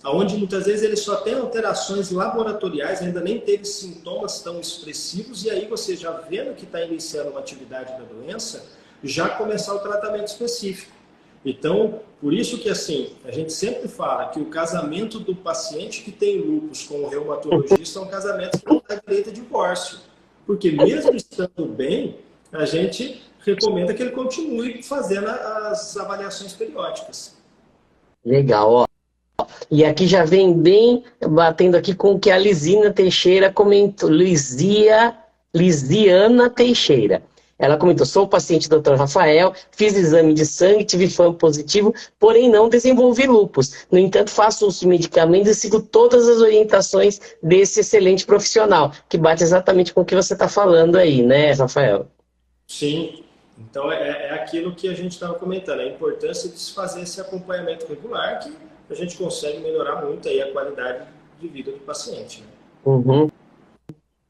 onde muitas vezes ele só tem alterações laboratoriais, ainda nem teve sintomas tão expressivos, e aí você já vendo que está iniciando uma atividade da doença, já começar o tratamento específico. Então, por isso que assim, a gente sempre fala que o casamento do paciente que tem lúpus com o reumatologista é um casamento que não dá direito a divórcio. Porque mesmo estando bem, a gente recomenda que ele continue fazendo as avaliações periódicas. Legal, ó. E aqui já vem bem batendo aqui com o que a Lisina Teixeira comentou. Lisiana Teixeira. Ela comentou, sou paciente do Dr. Rafael, fiz exame de sangue, tive FAM positivo, porém não desenvolvi lúpus. No entanto, faço uso de medicamentos e sigo todas as orientações desse excelente profissional, que bate exatamente com o que você está falando aí, né, Rafael? Sim, então é aquilo que a gente estava comentando, a importância de se fazer esse acompanhamento regular, que a gente consegue melhorar muito aí a qualidade de vida do paciente. Né? Uhum.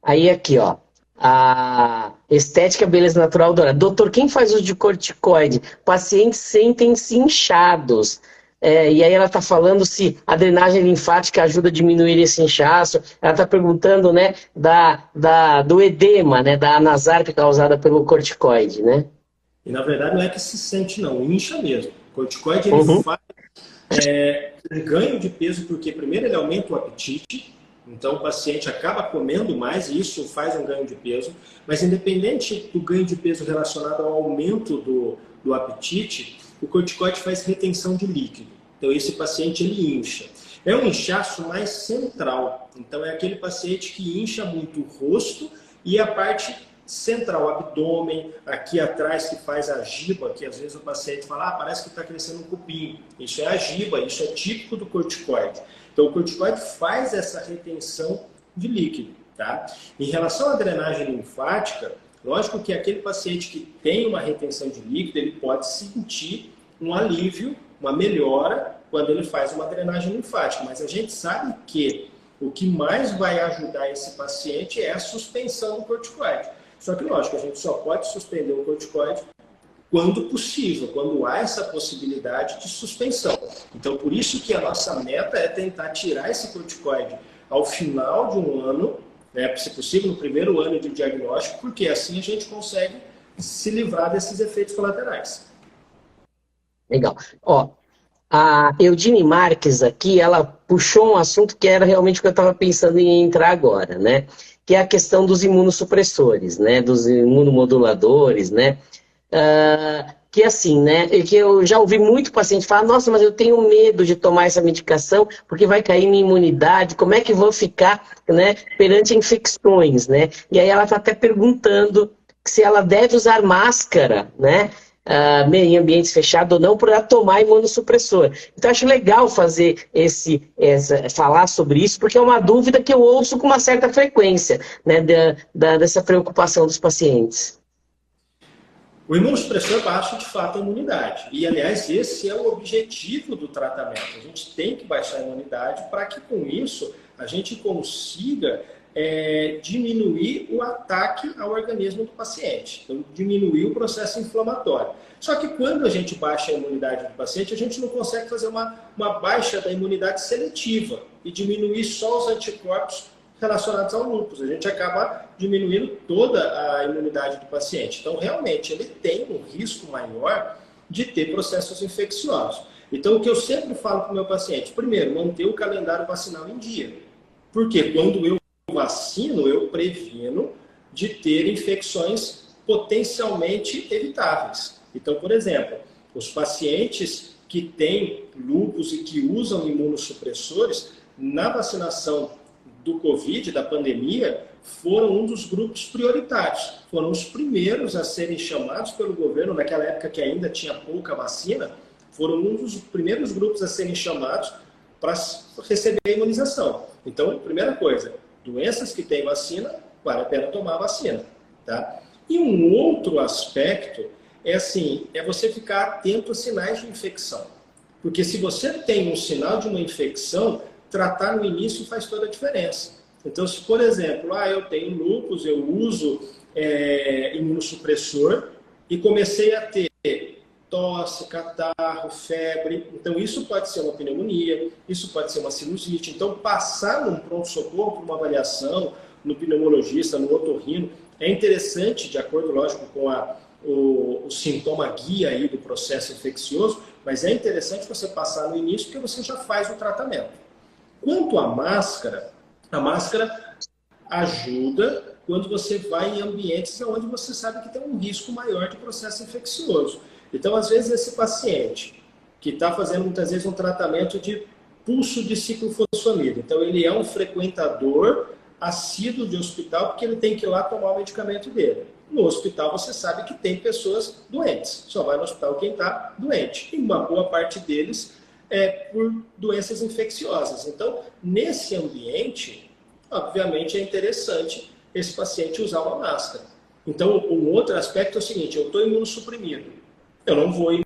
Aí aqui, ó. A estética beleza natural dourada. Doutor, quem faz uso de corticoide? Pacientes sentem-se inchados. E aí ela está falando se a drenagem linfática ajuda a diminuir esse inchaço. Ela está perguntando, né, do edema, né, da anasarca causada pelo corticoide, né? E na verdade não é que se sente, não, incha mesmo. O corticoide ele Uhum. faz um ganho de peso porque primeiro ele aumenta o apetite, então o paciente acaba comendo mais e isso faz um ganho de peso, mas independente do ganho de peso relacionado ao aumento do apetite, o corticoide faz retenção de líquido. Então esse paciente ele incha. É um inchaço mais central, então é aquele paciente que incha muito o rosto e a parte central, abdômen, aqui atrás que faz a giba, que às vezes o paciente fala, parece que está crescendo um cupim. Isso é a giba, isso é típico do corticoide. Então o corticoide faz essa retenção de líquido, tá? Em relação à drenagem linfática, lógico que aquele paciente que tem uma retenção de líquido, ele pode sentir um alívio, uma melhora quando ele faz uma drenagem linfática, mas a gente sabe que o que mais vai ajudar esse paciente é a suspensão do corticoide. Só que, lógico, a gente só pode suspender o corticoide quando possível, quando há essa possibilidade de suspensão. Então, por isso que a nossa meta é tentar tirar esse corticoide ao final de um ano, né, se possível, no primeiro ano de diagnóstico, porque assim a gente consegue se livrar desses efeitos colaterais. Legal. Ó, a Eudine Marques aqui, ela puxou um assunto que era realmente o que eu estava pensando em entrar agora, né? Que é a questão dos imunossupressores, né? Dos imunomoduladores, né? Que assim, né? Que eu já ouvi muito paciente falar, nossa, mas eu tenho medo de tomar essa medicação porque vai cair minha imunidade, como é que vou ficar, né, perante infecções, né? E aí ela está até perguntando se ela deve usar máscara, né? Em ambientes fechados ou não, para tomar imunossupressor. Então, acho legal fazer falar sobre isso, porque é uma dúvida que eu ouço com uma certa frequência, né, dessa preocupação dos pacientes. O imunossupressor baixa, de fato, a imunidade. E, aliás, esse é o objetivo do tratamento. A gente tem que baixar a imunidade para que, com isso, a gente consiga diminuir o ataque ao organismo do paciente. Então, diminuir o processo inflamatório. Só que quando a gente baixa a imunidade do paciente, a gente não consegue fazer uma baixa da imunidade seletiva e diminuir só os anticorpos relacionados ao lúpus. A gente acaba diminuindo toda a imunidade do paciente. Então, realmente, ele tem um risco maior de ter processos infecciosos. Então, o que eu sempre falo para o meu paciente, primeiro, manter o calendário vacinal em dia. Porque quando eu vacino, eu previno de ter infecções potencialmente evitáveis. Então, por exemplo, os pacientes que têm lúpus e que usam imunossupressores, na vacinação do Covid, da pandemia, foram um dos grupos prioritários. Foram os primeiros a serem chamados pelo governo, naquela época que ainda tinha pouca vacina, foram um dos primeiros grupos a serem chamados para receber a imunização. Então, primeira coisa, doenças que têm vacina, vale a pena tomar a vacina. Tá? E um outro aspecto é você ficar atento a sinais de infecção. Porque se você tem um sinal de uma infecção, tratar no início faz toda a diferença. Então, se, por exemplo, eu tenho lúpus, eu uso imunossupressor e comecei a ter tosse, catarro, febre, então isso pode ser uma pneumonia, isso pode ser uma sinusite. Então, passar num pronto-socorro por uma avaliação, no pneumologista, no otorrino, é interessante, de acordo, lógico, com o sintoma guia aí do processo infeccioso, mas é interessante você passar no início porque você já faz o tratamento. Quanto à máscara, a máscara ajuda quando você vai em ambientes onde você sabe que tem um risco maior de processo infeccioso. Então, às vezes, esse paciente que está fazendo muitas vezes um tratamento de pulso de ciclofosfamida, então ele é um frequentador assíduo de hospital porque ele tem que ir lá tomar o medicamento dele. No hospital você sabe que tem pessoas doentes, só vai no hospital quem está doente. E uma boa parte deles por doenças infecciosas. Então, nesse ambiente, obviamente é interessante esse paciente usar uma máscara. Então, um outro aspecto é o seguinte, eu estou imunossuprimido. Eu não vou ir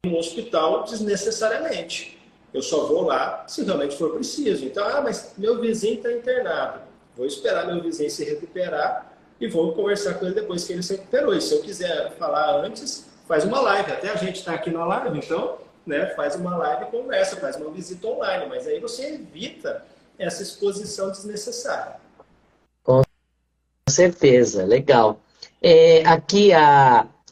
no hospital desnecessariamente. Eu só vou lá se realmente for preciso. Então, mas meu vizinho está internado. Vou esperar meu vizinho se recuperar e vou conversar com ele depois que ele se recuperou. E se eu quiser falar antes, faz uma live. Até a gente está aqui na live, então, né, faz uma live e conversa, faz uma visita online. Mas aí você evita essa exposição desnecessária. Com certeza, legal. Aqui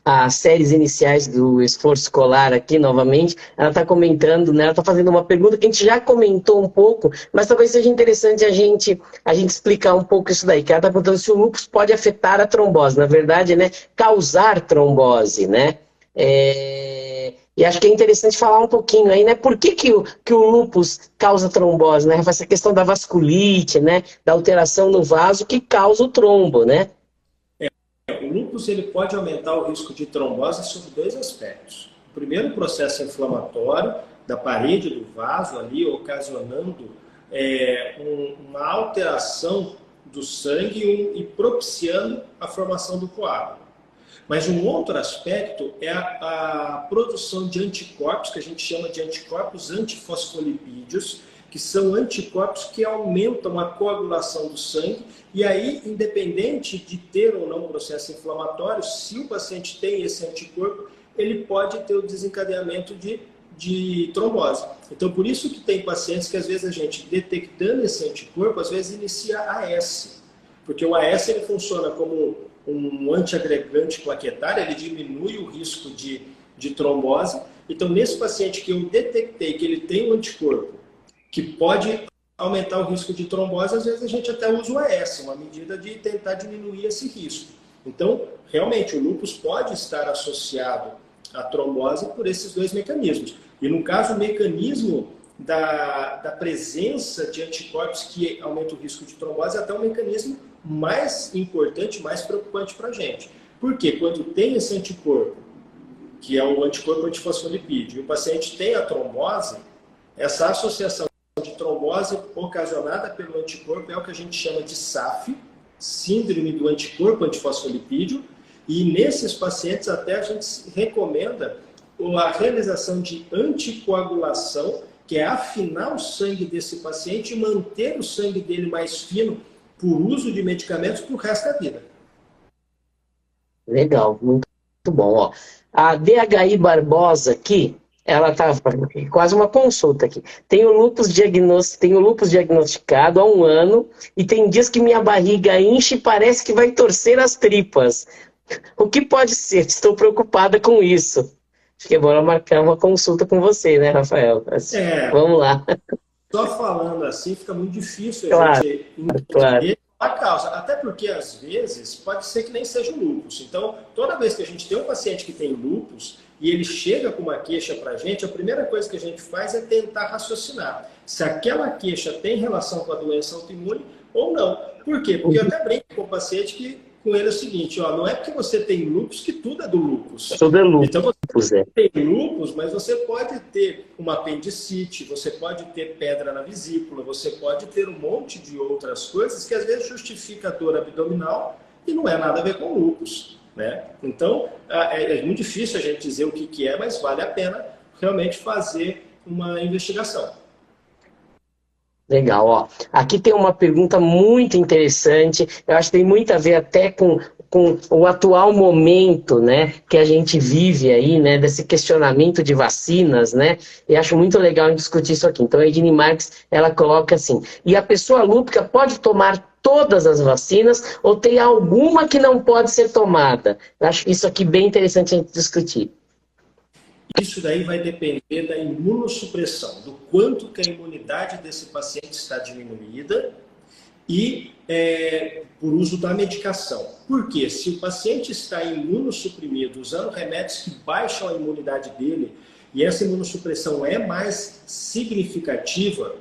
as séries iniciais do esforço escolar aqui novamente, ela está comentando, né, ela está fazendo uma pergunta que a gente já comentou um pouco, mas talvez seja interessante a gente explicar um pouco isso daí, que ela está perguntando se o lúpus pode afetar a trombose, na verdade, né, causar trombose, né? E acho que é interessante falar um pouquinho aí, né? Por que o lúpus causa trombose, né? Essa questão da vasculite, né? Da alteração no vaso que causa o trombo, né? O lúpus ele pode aumentar o risco de trombose sob dois aspectos. O primeiro, o processo inflamatório da parede do vaso ali, ocasionando uma alteração do sangue e propiciando a formação do coágulo. Mas um outro aspecto é a produção de anticorpos, que a gente chama de anticorpos antifosfolipídios, que são anticorpos que aumentam a coagulação do sangue, e aí, independente de ter ou não processo inflamatório, se o paciente tem esse anticorpo, ele pode ter o desencadeamento de trombose. Então, por isso que tem pacientes que, às vezes, a gente, detectando esse anticorpo, às vezes inicia AS, porque o AS ele funciona como um antiagregante plaquetário, ele diminui o risco de trombose. Então, nesse paciente que eu detectei que ele tem um anticorpo que pode aumentar o risco de trombose, às vezes a gente até usa o AS, uma medida de tentar diminuir esse risco. Então, realmente, o lúpus pode estar associado à trombose por esses dois mecanismos. E no caso, o mecanismo da presença de anticorpos que aumenta o risco de trombose é até um mecanismo mais importante, mais preocupante para a gente. Porque quando tem esse anticorpo, que é o anticorpo antifosfolipídio, e o paciente tem a trombose, essa associação de trombose ocasionada pelo anticorpo é o que a gente chama de SAF, síndrome do anticorpo antifosfolipídio, e nesses pacientes até a gente recomenda a realização de anticoagulação, que é afinar o sangue desse paciente e manter o sangue dele mais fino por uso de medicamentos para o resto da vida. Legal, muito bom. Ó, a DHI Barbosa aqui, ela está quase uma consulta aqui. Tenho lúpus diagnosticado há 1 ano e tem dias que minha barriga enche e parece que vai torcer as tripas. O que pode ser? Estou preocupada com isso. Acho que é bom marcar uma consulta com você, né, Rafael? Vamos lá. Só falando assim fica muito difícil Claro, gente entender claro. a causa. Até porque, às vezes, pode ser que nem seja o lúpus. Então, toda vez que a gente tem um paciente que tem lúpus e ele chega com uma queixa para a gente primeira coisa que a gente faz é tentar raciocinar se aquela queixa tem relação com a doença autoimune ou não. Por quê? Porque eu até brinco com o paciente com ele é o seguinte, ó, não é porque você tem lúpus que tudo é do lúpus. Tudo é lúpus, então você tem lúpus, mas você pode ter uma apendicite, você pode ter pedra na vesícula, você pode ter um monte de outras coisas que às vezes justifica a dor abdominal e não é nada a ver com lúpus, né? Então, é muito difícil a gente dizer o que é, mas vale a pena realmente fazer uma investigação. Legal, ó. Aqui tem uma pergunta muito interessante, eu acho que tem muito a ver até com o atual momento, né, que a gente vive aí, né, desse questionamento de vacinas, né, e acho muito legal discutir isso aqui. Então a Edine Marques, ela coloca assim, e a pessoa lúpica pode tomar todas as vacinas ou tem alguma que não pode ser tomada? Eu acho isso aqui bem interessante a gente discutir. Isso daí vai depender da imunossupressão, do quanto que a imunidade desse paciente está diminuída e por uso da medicação. Por quê? Se o paciente está imunossuprimido, usando remédios que baixam a imunidade dele, e essa imunossupressão é mais significativa,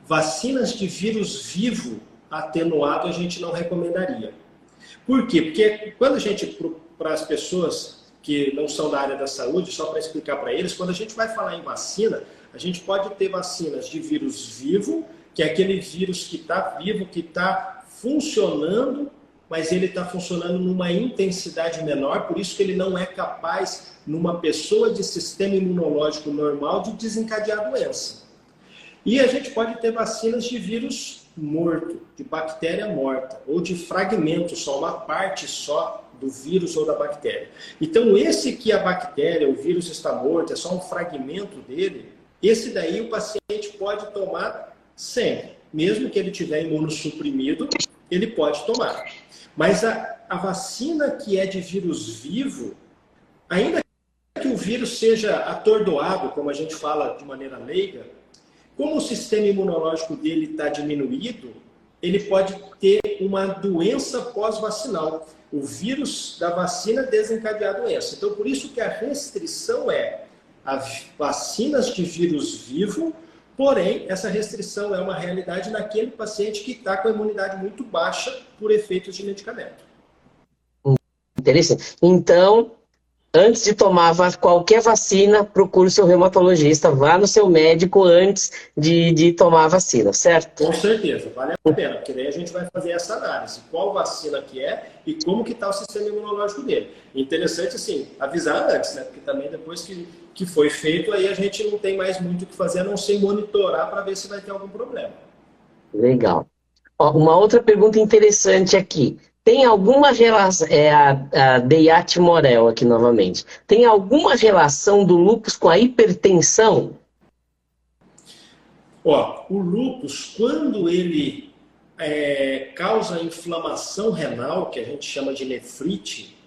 vacinas de vírus vivo atenuado a gente não recomendaria. Por quê? Porque quando a gente, para as pessoas que não são da área da saúde, só para explicar para eles, quando a gente vai falar em vacina, a gente pode ter vacinas de vírus vivo, que é aquele vírus que está vivo, que está funcionando, mas ele está funcionando numa intensidade menor, por isso que ele não é capaz, numa pessoa de sistema imunológico normal, de desencadear a doença. E a gente pode ter vacinas de vírus morto, de bactéria morta, ou de fragmento só, uma parte só do vírus ou da bactéria. Então, esse que a bactéria, o vírus está morto, é só um fragmento dele, esse daí o paciente pode tomar sempre. Mesmo que ele tiver imunossuprimido, ele pode tomar. Mas a vacina que é de vírus vivo, ainda que o vírus seja atordoado, como a gente fala de maneira leiga, como o sistema imunológico dele está diminuído, ele pode ter uma doença pós-vacinal. O vírus da vacina desencadear a doença. Então, por isso que a restrição é as vacinas de vírus vivo, porém, essa restrição é uma realidade naquele paciente que está com a imunidade muito baixa por efeitos de medicamento. Interessante. Então, antes de tomar qualquer vacina, procure o seu reumatologista, vá no seu médico antes de tomar a vacina, certo? Com certeza, vale a pena, porque daí a gente vai fazer essa análise, qual vacina que é e como que está o sistema imunológico dele. Interessante, assim, avisar antes, né? Porque também depois que foi feito, aí a gente não tem mais muito o que fazer, a não ser monitorar para ver se vai ter algum problema. Legal. Ó, uma outra pergunta interessante aqui. Tem alguma relação, a Deyat Morel aqui novamente, tem alguma relação do lúpus com a hipertensão? Ó, o lúpus, quando ele causa inflamação renal, que a gente chama de nefrite,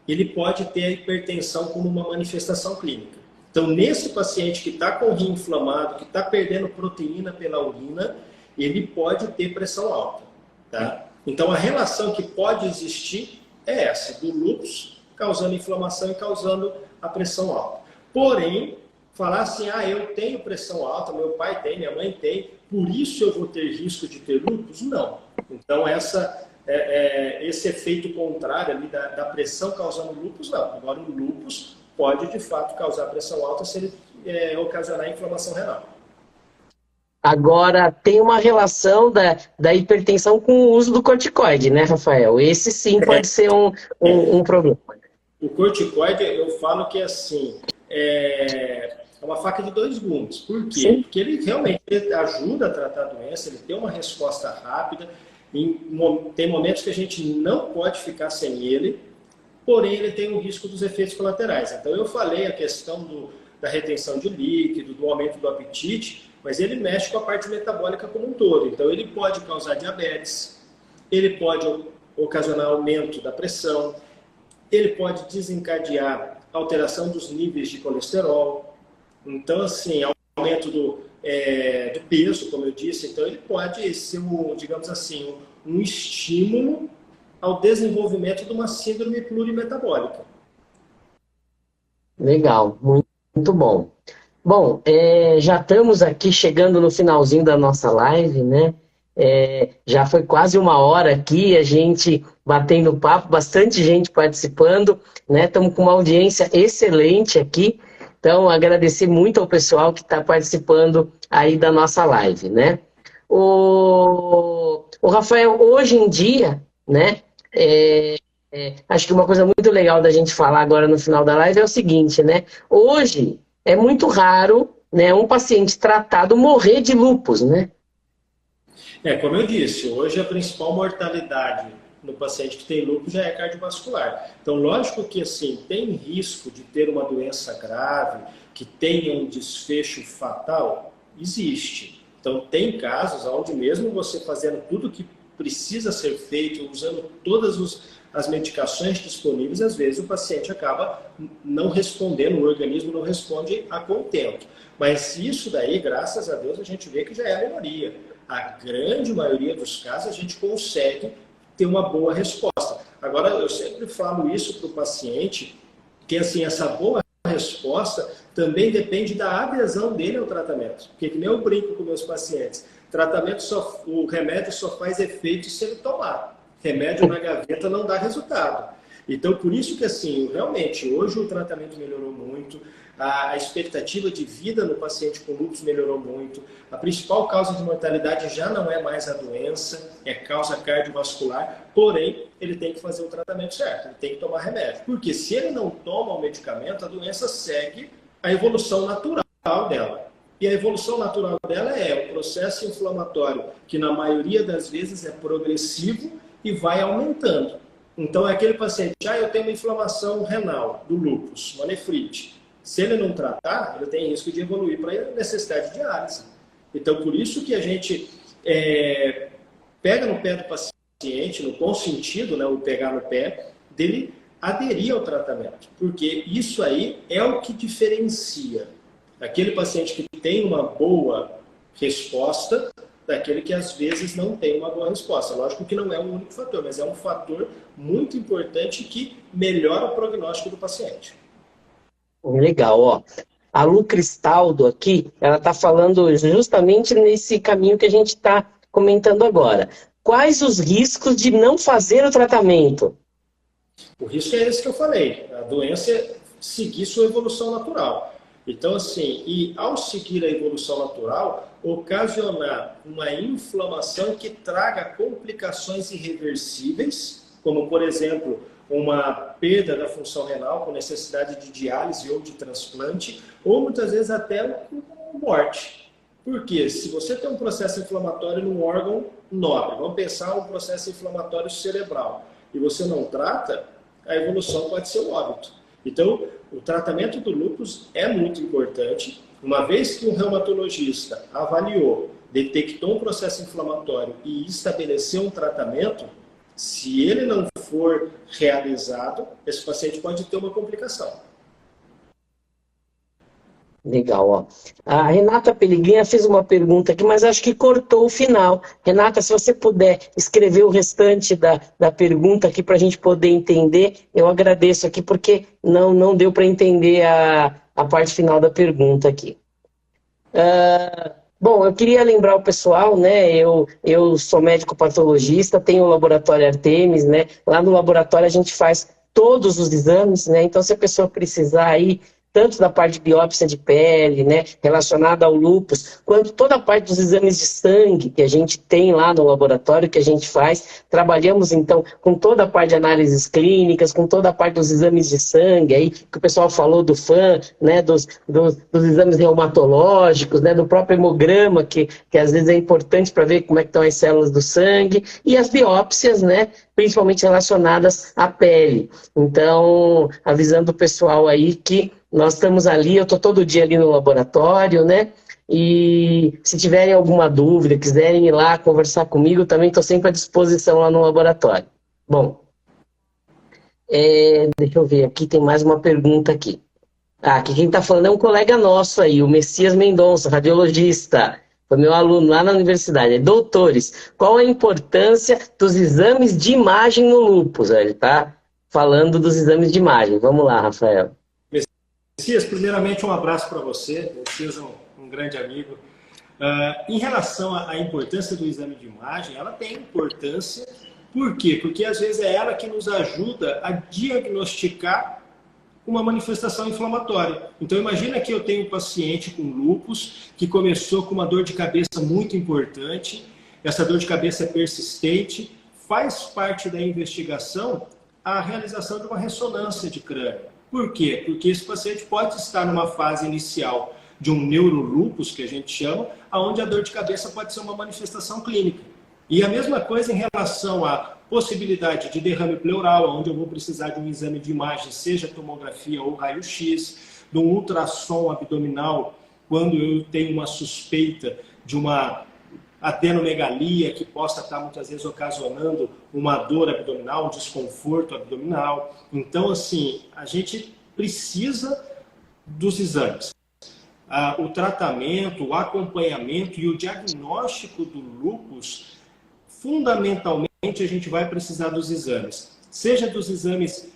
ele pode ter a hipertensão como uma manifestação clínica. Então, nesse paciente que está com o rim inflamado, que está perdendo proteína pela urina, ele pode ter pressão alta, tá? Então, a relação que pode existir é essa, do lúpus causando inflamação e causando a pressão alta. Porém, falar assim, eu tenho pressão alta, meu pai tem, minha mãe tem, por isso eu vou ter risco de ter lúpus? Não. Então, esse efeito contrário ali da pressão causando lúpus, não. Agora, o lúpus pode, de fato, causar pressão alta se ele ocasionar inflamação renal. Agora, tem uma relação da hipertensão com o uso do corticoide, né, Rafael? Esse sim pode ser um problema. O corticoide, eu falo que é uma faca de dois gumes. Por quê? Sim. Porque ele realmente ajuda a tratar a doença, ele tem uma resposta rápida, tem momentos que a gente não pode ficar sem ele, porém ele tem o risco dos efeitos colaterais. Então eu falei a questão da retenção de líquido, do aumento do apetite, mas ele mexe com a parte metabólica como um todo. Então ele pode causar diabetes, ele pode ocasionar aumento da pressão, ele pode desencadear alteração dos níveis de colesterol. Então, assim, aumento do peso, como eu disse. Então, ele pode ser, digamos assim, um estímulo ao desenvolvimento de uma síndrome plurimetabólica. Legal, muito bom. Bom, já estamos aqui chegando no finalzinho da nossa live, né? Já foi quase uma hora aqui, a gente batendo papo, bastante gente participando, né? Estamos com uma audiência excelente aqui, então agradecer muito ao pessoal que está participando aí da nossa live, né? O Rafael, hoje em dia, né? Acho que uma coisa muito legal da gente falar agora no final da live é o seguinte, né? Hoje é muito raro, né, um paciente tratado morrer de lúpus, né? Como eu disse, hoje a principal mortalidade no paciente que tem lúpus já é cardiovascular. Então, lógico que assim, tem risco de ter uma doença grave, que tenha um desfecho fatal, existe. Então, tem casos onde mesmo você fazendo tudo que precisa ser feito, usando todas as medicações disponíveis, às vezes o paciente acaba não respondendo, o organismo não responde a contento. Mas isso daí, graças a Deus, a gente vê que já é a minoria. A grande maioria dos casos a gente consegue ter uma boa resposta. Agora, eu sempre falo isso para o paciente, que assim, essa boa resposta também depende da adesão dele ao tratamento. Porque que nem eu brinco com meus pacientes, o remédio só faz efeito se ele tomar. Remédio na gaveta não dá resultado. Então, por isso que, assim, realmente, hoje o tratamento melhorou muito, a expectativa de vida no paciente com lúpus melhorou muito, a principal causa de mortalidade já não é mais a doença, é causa cardiovascular, porém, ele tem que fazer o tratamento certo, ele tem que tomar remédio. Porque se ele não toma o medicamento, a doença segue a evolução natural dela. E a evolução natural dela é o processo inflamatório, que na maioria das vezes é progressivo e vai aumentando. Então, é aquele paciente, eu tenho uma inflamação renal do lúpus, uma nefrite. Se ele não tratar, ele tem risco de evoluir para necessidade de diálise. Então, por isso que a gente pega no pé do paciente, no bom sentido, né, o pegar no pé, dele aderir ao tratamento. Porque isso aí é o que diferencia aquele paciente que tem uma boa resposta daquele que às vezes não tem uma boa resposta. Lógico que não é o único fator, mas é um fator muito importante que melhora o prognóstico do paciente. Legal, ó. A Lu Cristaldo aqui, ela está falando justamente nesse caminho que a gente está comentando agora. Quais os riscos de não fazer o tratamento? O risco é esse que eu falei, a doença é seguir sua evolução natural. Então, assim, e ao seguir a evolução natural, ocasionar uma inflamação que traga complicações irreversíveis, como, por exemplo, uma perda da função renal com necessidade de diálise ou de transplante, ou muitas vezes até morte. Porque se você tem um processo inflamatório num órgão nobre, vamos pensar um processo inflamatório cerebral, e você não trata, a evolução pode ser o óbito. Então, o tratamento do lúpus é muito importante. Uma vez que um reumatologista avaliou, detectou um processo inflamatório e estabeleceu um tratamento, se ele não for realizado, esse paciente pode ter uma complicação. Legal, ó. A Renata Pelegrinha fez uma pergunta aqui, mas acho que cortou o final. Renata, se você puder escrever o restante da pergunta aqui para a gente poder entender, eu agradeço aqui, porque não deu para entender a parte final da pergunta aqui. Bom, eu queria lembrar o pessoal, né? Eu sou médico patologista, tenho o laboratório Artemis, né? Lá no laboratório a gente faz todos os exames, né? Então, se a pessoa precisar aí, tanto da parte de biópsia de pele, né, relacionada ao lúpus, quanto toda a parte dos exames de sangue que a gente tem lá no laboratório, que a gente faz. Trabalhamos, então, com toda a parte de análises clínicas, com toda a parte dos exames de sangue, aí, que o pessoal falou do FAM, né, dos exames reumatológicos, né, do próprio hemograma, que às vezes é importante para ver como é que estão as células do sangue, e as biópsias, né, principalmente relacionadas à pele. Então, avisando o pessoal aí que nós estamos ali, eu estou todo dia ali no laboratório, né? E se tiverem alguma dúvida, quiserem ir lá conversar comigo, também estou sempre à disposição lá no laboratório. Bom, deixa eu ver, aqui tem mais uma pergunta aqui. Aqui quem está falando é um colega nosso aí, o Messias Mendonça, radiologista. Foi meu aluno lá na universidade. Doutores, qual a importância dos exames de imagem no lúpus? Ele está falando dos exames de imagem. Vamos lá, Rafael. Messias, primeiramente um abraço para você. Messias é um grande amigo. Em relação à importância do exame de imagem, ela tem importância. Por quê? Porque às vezes é ela que nos ajuda a diagnosticar uma manifestação inflamatória. Então imagina que eu tenho um paciente com lúpus que começou com uma dor de cabeça muito importante, essa dor de cabeça é persistente, faz parte da investigação a realização de uma ressonância de crânio. Por quê? Porque esse paciente pode estar numa fase inicial de um neurolúpus, que a gente chama, onde a dor de cabeça pode ser uma manifestação clínica. E a mesma coisa em relação à possibilidade de derrame pleural, onde eu vou precisar de um exame de imagem, seja tomografia ou raio-x, de um ultrassom abdominal, quando eu tenho uma suspeita de uma adenomegalia que possa estar muitas vezes ocasionando uma dor abdominal, um desconforto abdominal. Então, assim, a gente precisa dos exames. O tratamento, o acompanhamento e o diagnóstico do lúpus, fundamentalmente a gente vai precisar dos exames. Seja dos exames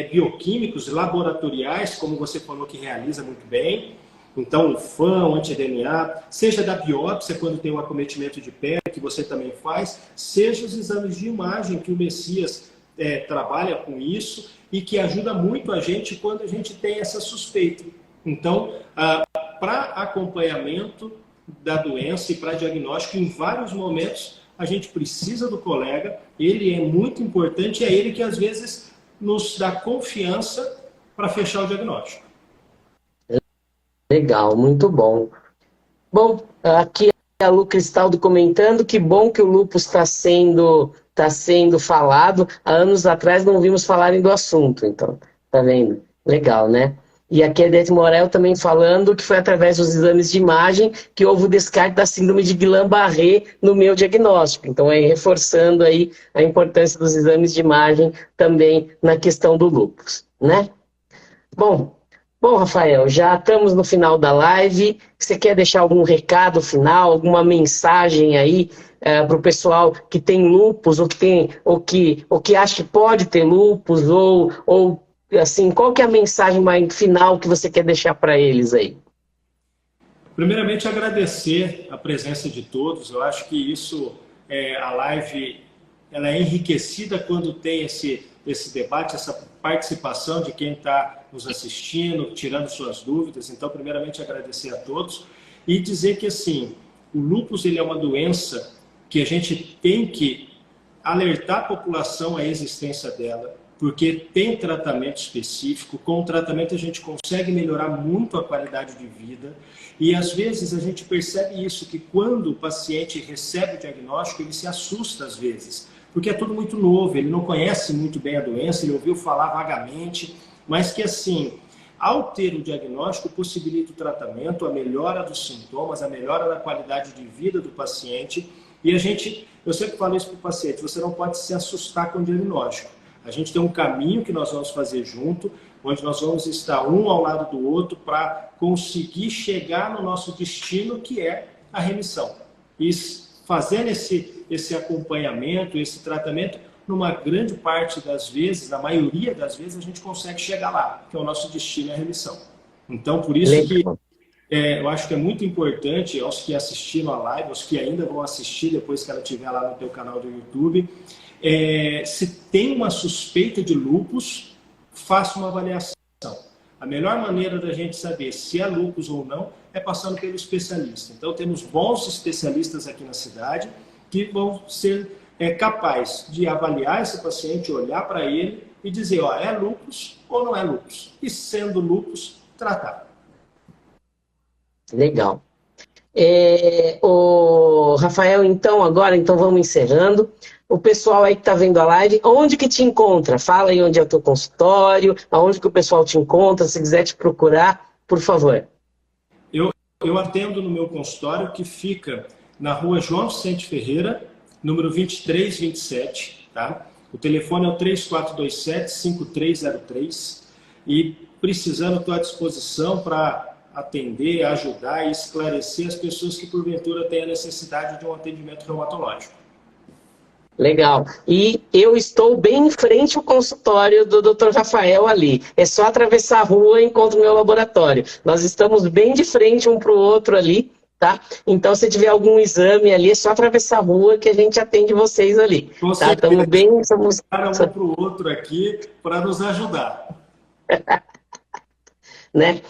bioquímicos, laboratoriais, como você falou que realiza muito bem, então o FAM, o anti-DNA, seja da biópsia, quando tem um acometimento de pele, que você também faz, seja os exames de imagem, que o Messias trabalha com isso e que ajuda muito a gente quando a gente tem essa suspeita. Então, para acompanhamento da doença e para diagnóstico, em vários momentos, a gente precisa do colega, ele é muito importante, é ele que às vezes nos dá confiança para fechar o diagnóstico. Legal, muito bom. Bom, aqui a Lu Cristaldo comentando que bom que o lúpus tá sendo falado. Há anos atrás não vimos falarem do assunto, então, tá vendo? Legal, né? E aqui a Edete Morel também falando que foi através dos exames de imagem que houve o descarte da síndrome de Guillain-Barré no meu diagnóstico. Então, aí reforçando aí a importância dos exames de imagem também na questão do lúpus, né? Bom, bom, Rafael, já estamos no final da live. Você quer deixar algum recado final, alguma mensagem aí para o pessoal que tem lúpus ou que acha que pode ter lúpus ou assim, qual que é a mensagem mais final que você quer deixar para eles aí? Primeiramente, agradecer a presença de todos. Eu acho que isso, a live, ela é enriquecida quando tem esse debate, essa participação de quem está nos assistindo, tirando suas dúvidas. Então, primeiramente, agradecer a todos e dizer que, assim, o lúpus ele é uma doença que a gente tem que alertar a população à existência dela, porque tem tratamento específico. Com o tratamento a gente consegue melhorar muito a qualidade de vida e às vezes a gente percebe isso, que quando o paciente recebe o diagnóstico, ele se assusta às vezes, porque é tudo muito novo, ele não conhece muito bem a doença, ele ouviu falar vagamente, mas que assim, ao ter o diagnóstico, possibilita o tratamento, a melhora dos sintomas, a melhora da qualidade de vida do paciente. E eu sempre falo isso para o paciente, você não pode se assustar com o diagnóstico. A gente tem um caminho que nós vamos fazer junto, onde nós vamos estar um ao lado do outro para conseguir chegar no nosso destino, que é a remissão. E fazendo esse acompanhamento, esse tratamento, numa grande parte das vezes, na maioria das vezes, a gente consegue chegar lá, que é o nosso destino, é a remissão. Então, por isso que eu acho que é muito importante aos que assistiram a live, aos que ainda vão assistir depois que ela estiver lá no teu canal do YouTube, se tem uma suspeita de lúpus, faça uma avaliação. A melhor maneira da gente saber se é lúpus ou não é passando pelo especialista. Então, temos bons especialistas aqui na cidade que vão ser capazes de avaliar esse paciente, olhar para ele e dizer, ó, é lúpus ou não é lúpus. E sendo lúpus, tratar. Legal. O Rafael, então vamos encerrando. O pessoal aí que está vendo a live, onde que te encontra? Fala aí onde é o teu consultório, aonde que o pessoal te encontra, se quiser te procurar, por favor. Eu atendo no meu consultório, que fica na rua João Vicente Ferreira, número 2327, tá? O telefone é o 3427-5303 e precisando, estou à disposição para atender, ajudar e esclarecer as pessoas que porventura têm a necessidade de um atendimento reumatológico. Legal. E eu estou bem em frente ao consultório do Dr. Rafael ali. É só atravessar a rua e encontro o meu laboratório. Nós estamos bem de frente um para o outro ali, tá? Então, se tiver algum exame ali, é só atravessar a rua que a gente atende vocês ali. Com tá? Estamos bem... um para o outro aqui para nos ajudar. Né?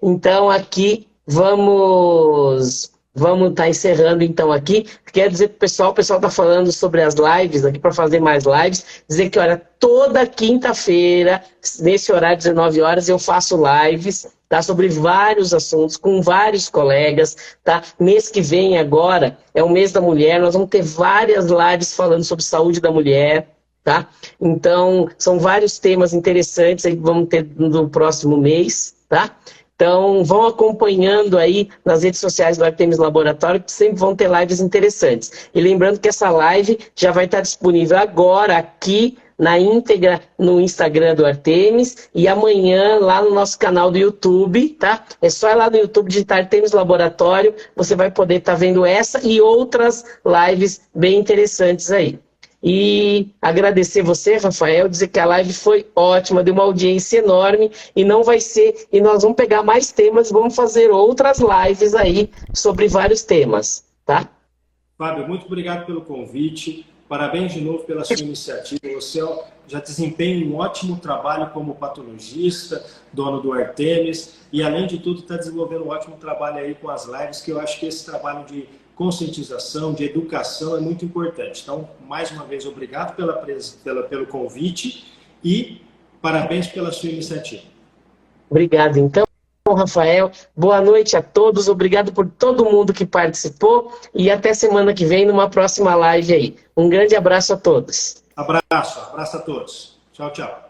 Então, aqui vamos estar encerrando então aqui. Quero dizer para o pessoal está falando sobre as lives aqui, para fazer mais lives, dizer que, olha, toda quinta-feira, nesse horário, 19 horas, eu faço lives, tá, sobre vários assuntos, com vários colegas, tá? Mês que vem agora, é o mês da mulher, nós vamos ter várias lives falando sobre saúde da mulher, tá? Então, são vários temas interessantes aí que vamos ter no próximo mês, tá? Então, vão acompanhando aí nas redes sociais do Artemis Laboratório, que sempre vão ter lives interessantes. E lembrando que essa live já vai estar disponível agora aqui na íntegra no Instagram do Artemis e amanhã lá no nosso canal do YouTube, tá? É só ir lá no YouTube digitar Artemis Laboratório, você vai poder estar vendo essa e outras lives bem interessantes aí. E agradecer você, Rafael, dizer que a live foi ótima, deu uma audiência enorme e não vai ser, e nós vamos pegar mais temas, vamos fazer outras lives aí sobre vários temas, tá? Fábio, muito obrigado pelo convite, parabéns de novo pela sua iniciativa, você já desempenha um ótimo trabalho como patologista, dono do Artemis, e além de tudo está desenvolvendo um ótimo trabalho aí com as lives, que eu acho que esse trabalho de conscientização, de educação é muito importante. Então, mais uma vez, obrigado pelo convite e parabéns pela sua iniciativa. Obrigado. Então, Rafael. Boa noite a todos. Obrigado por todo mundo que participou. E até semana que vem numa próxima live aí. Um grande abraço a todos. Abraço a todos. Tchau, tchau.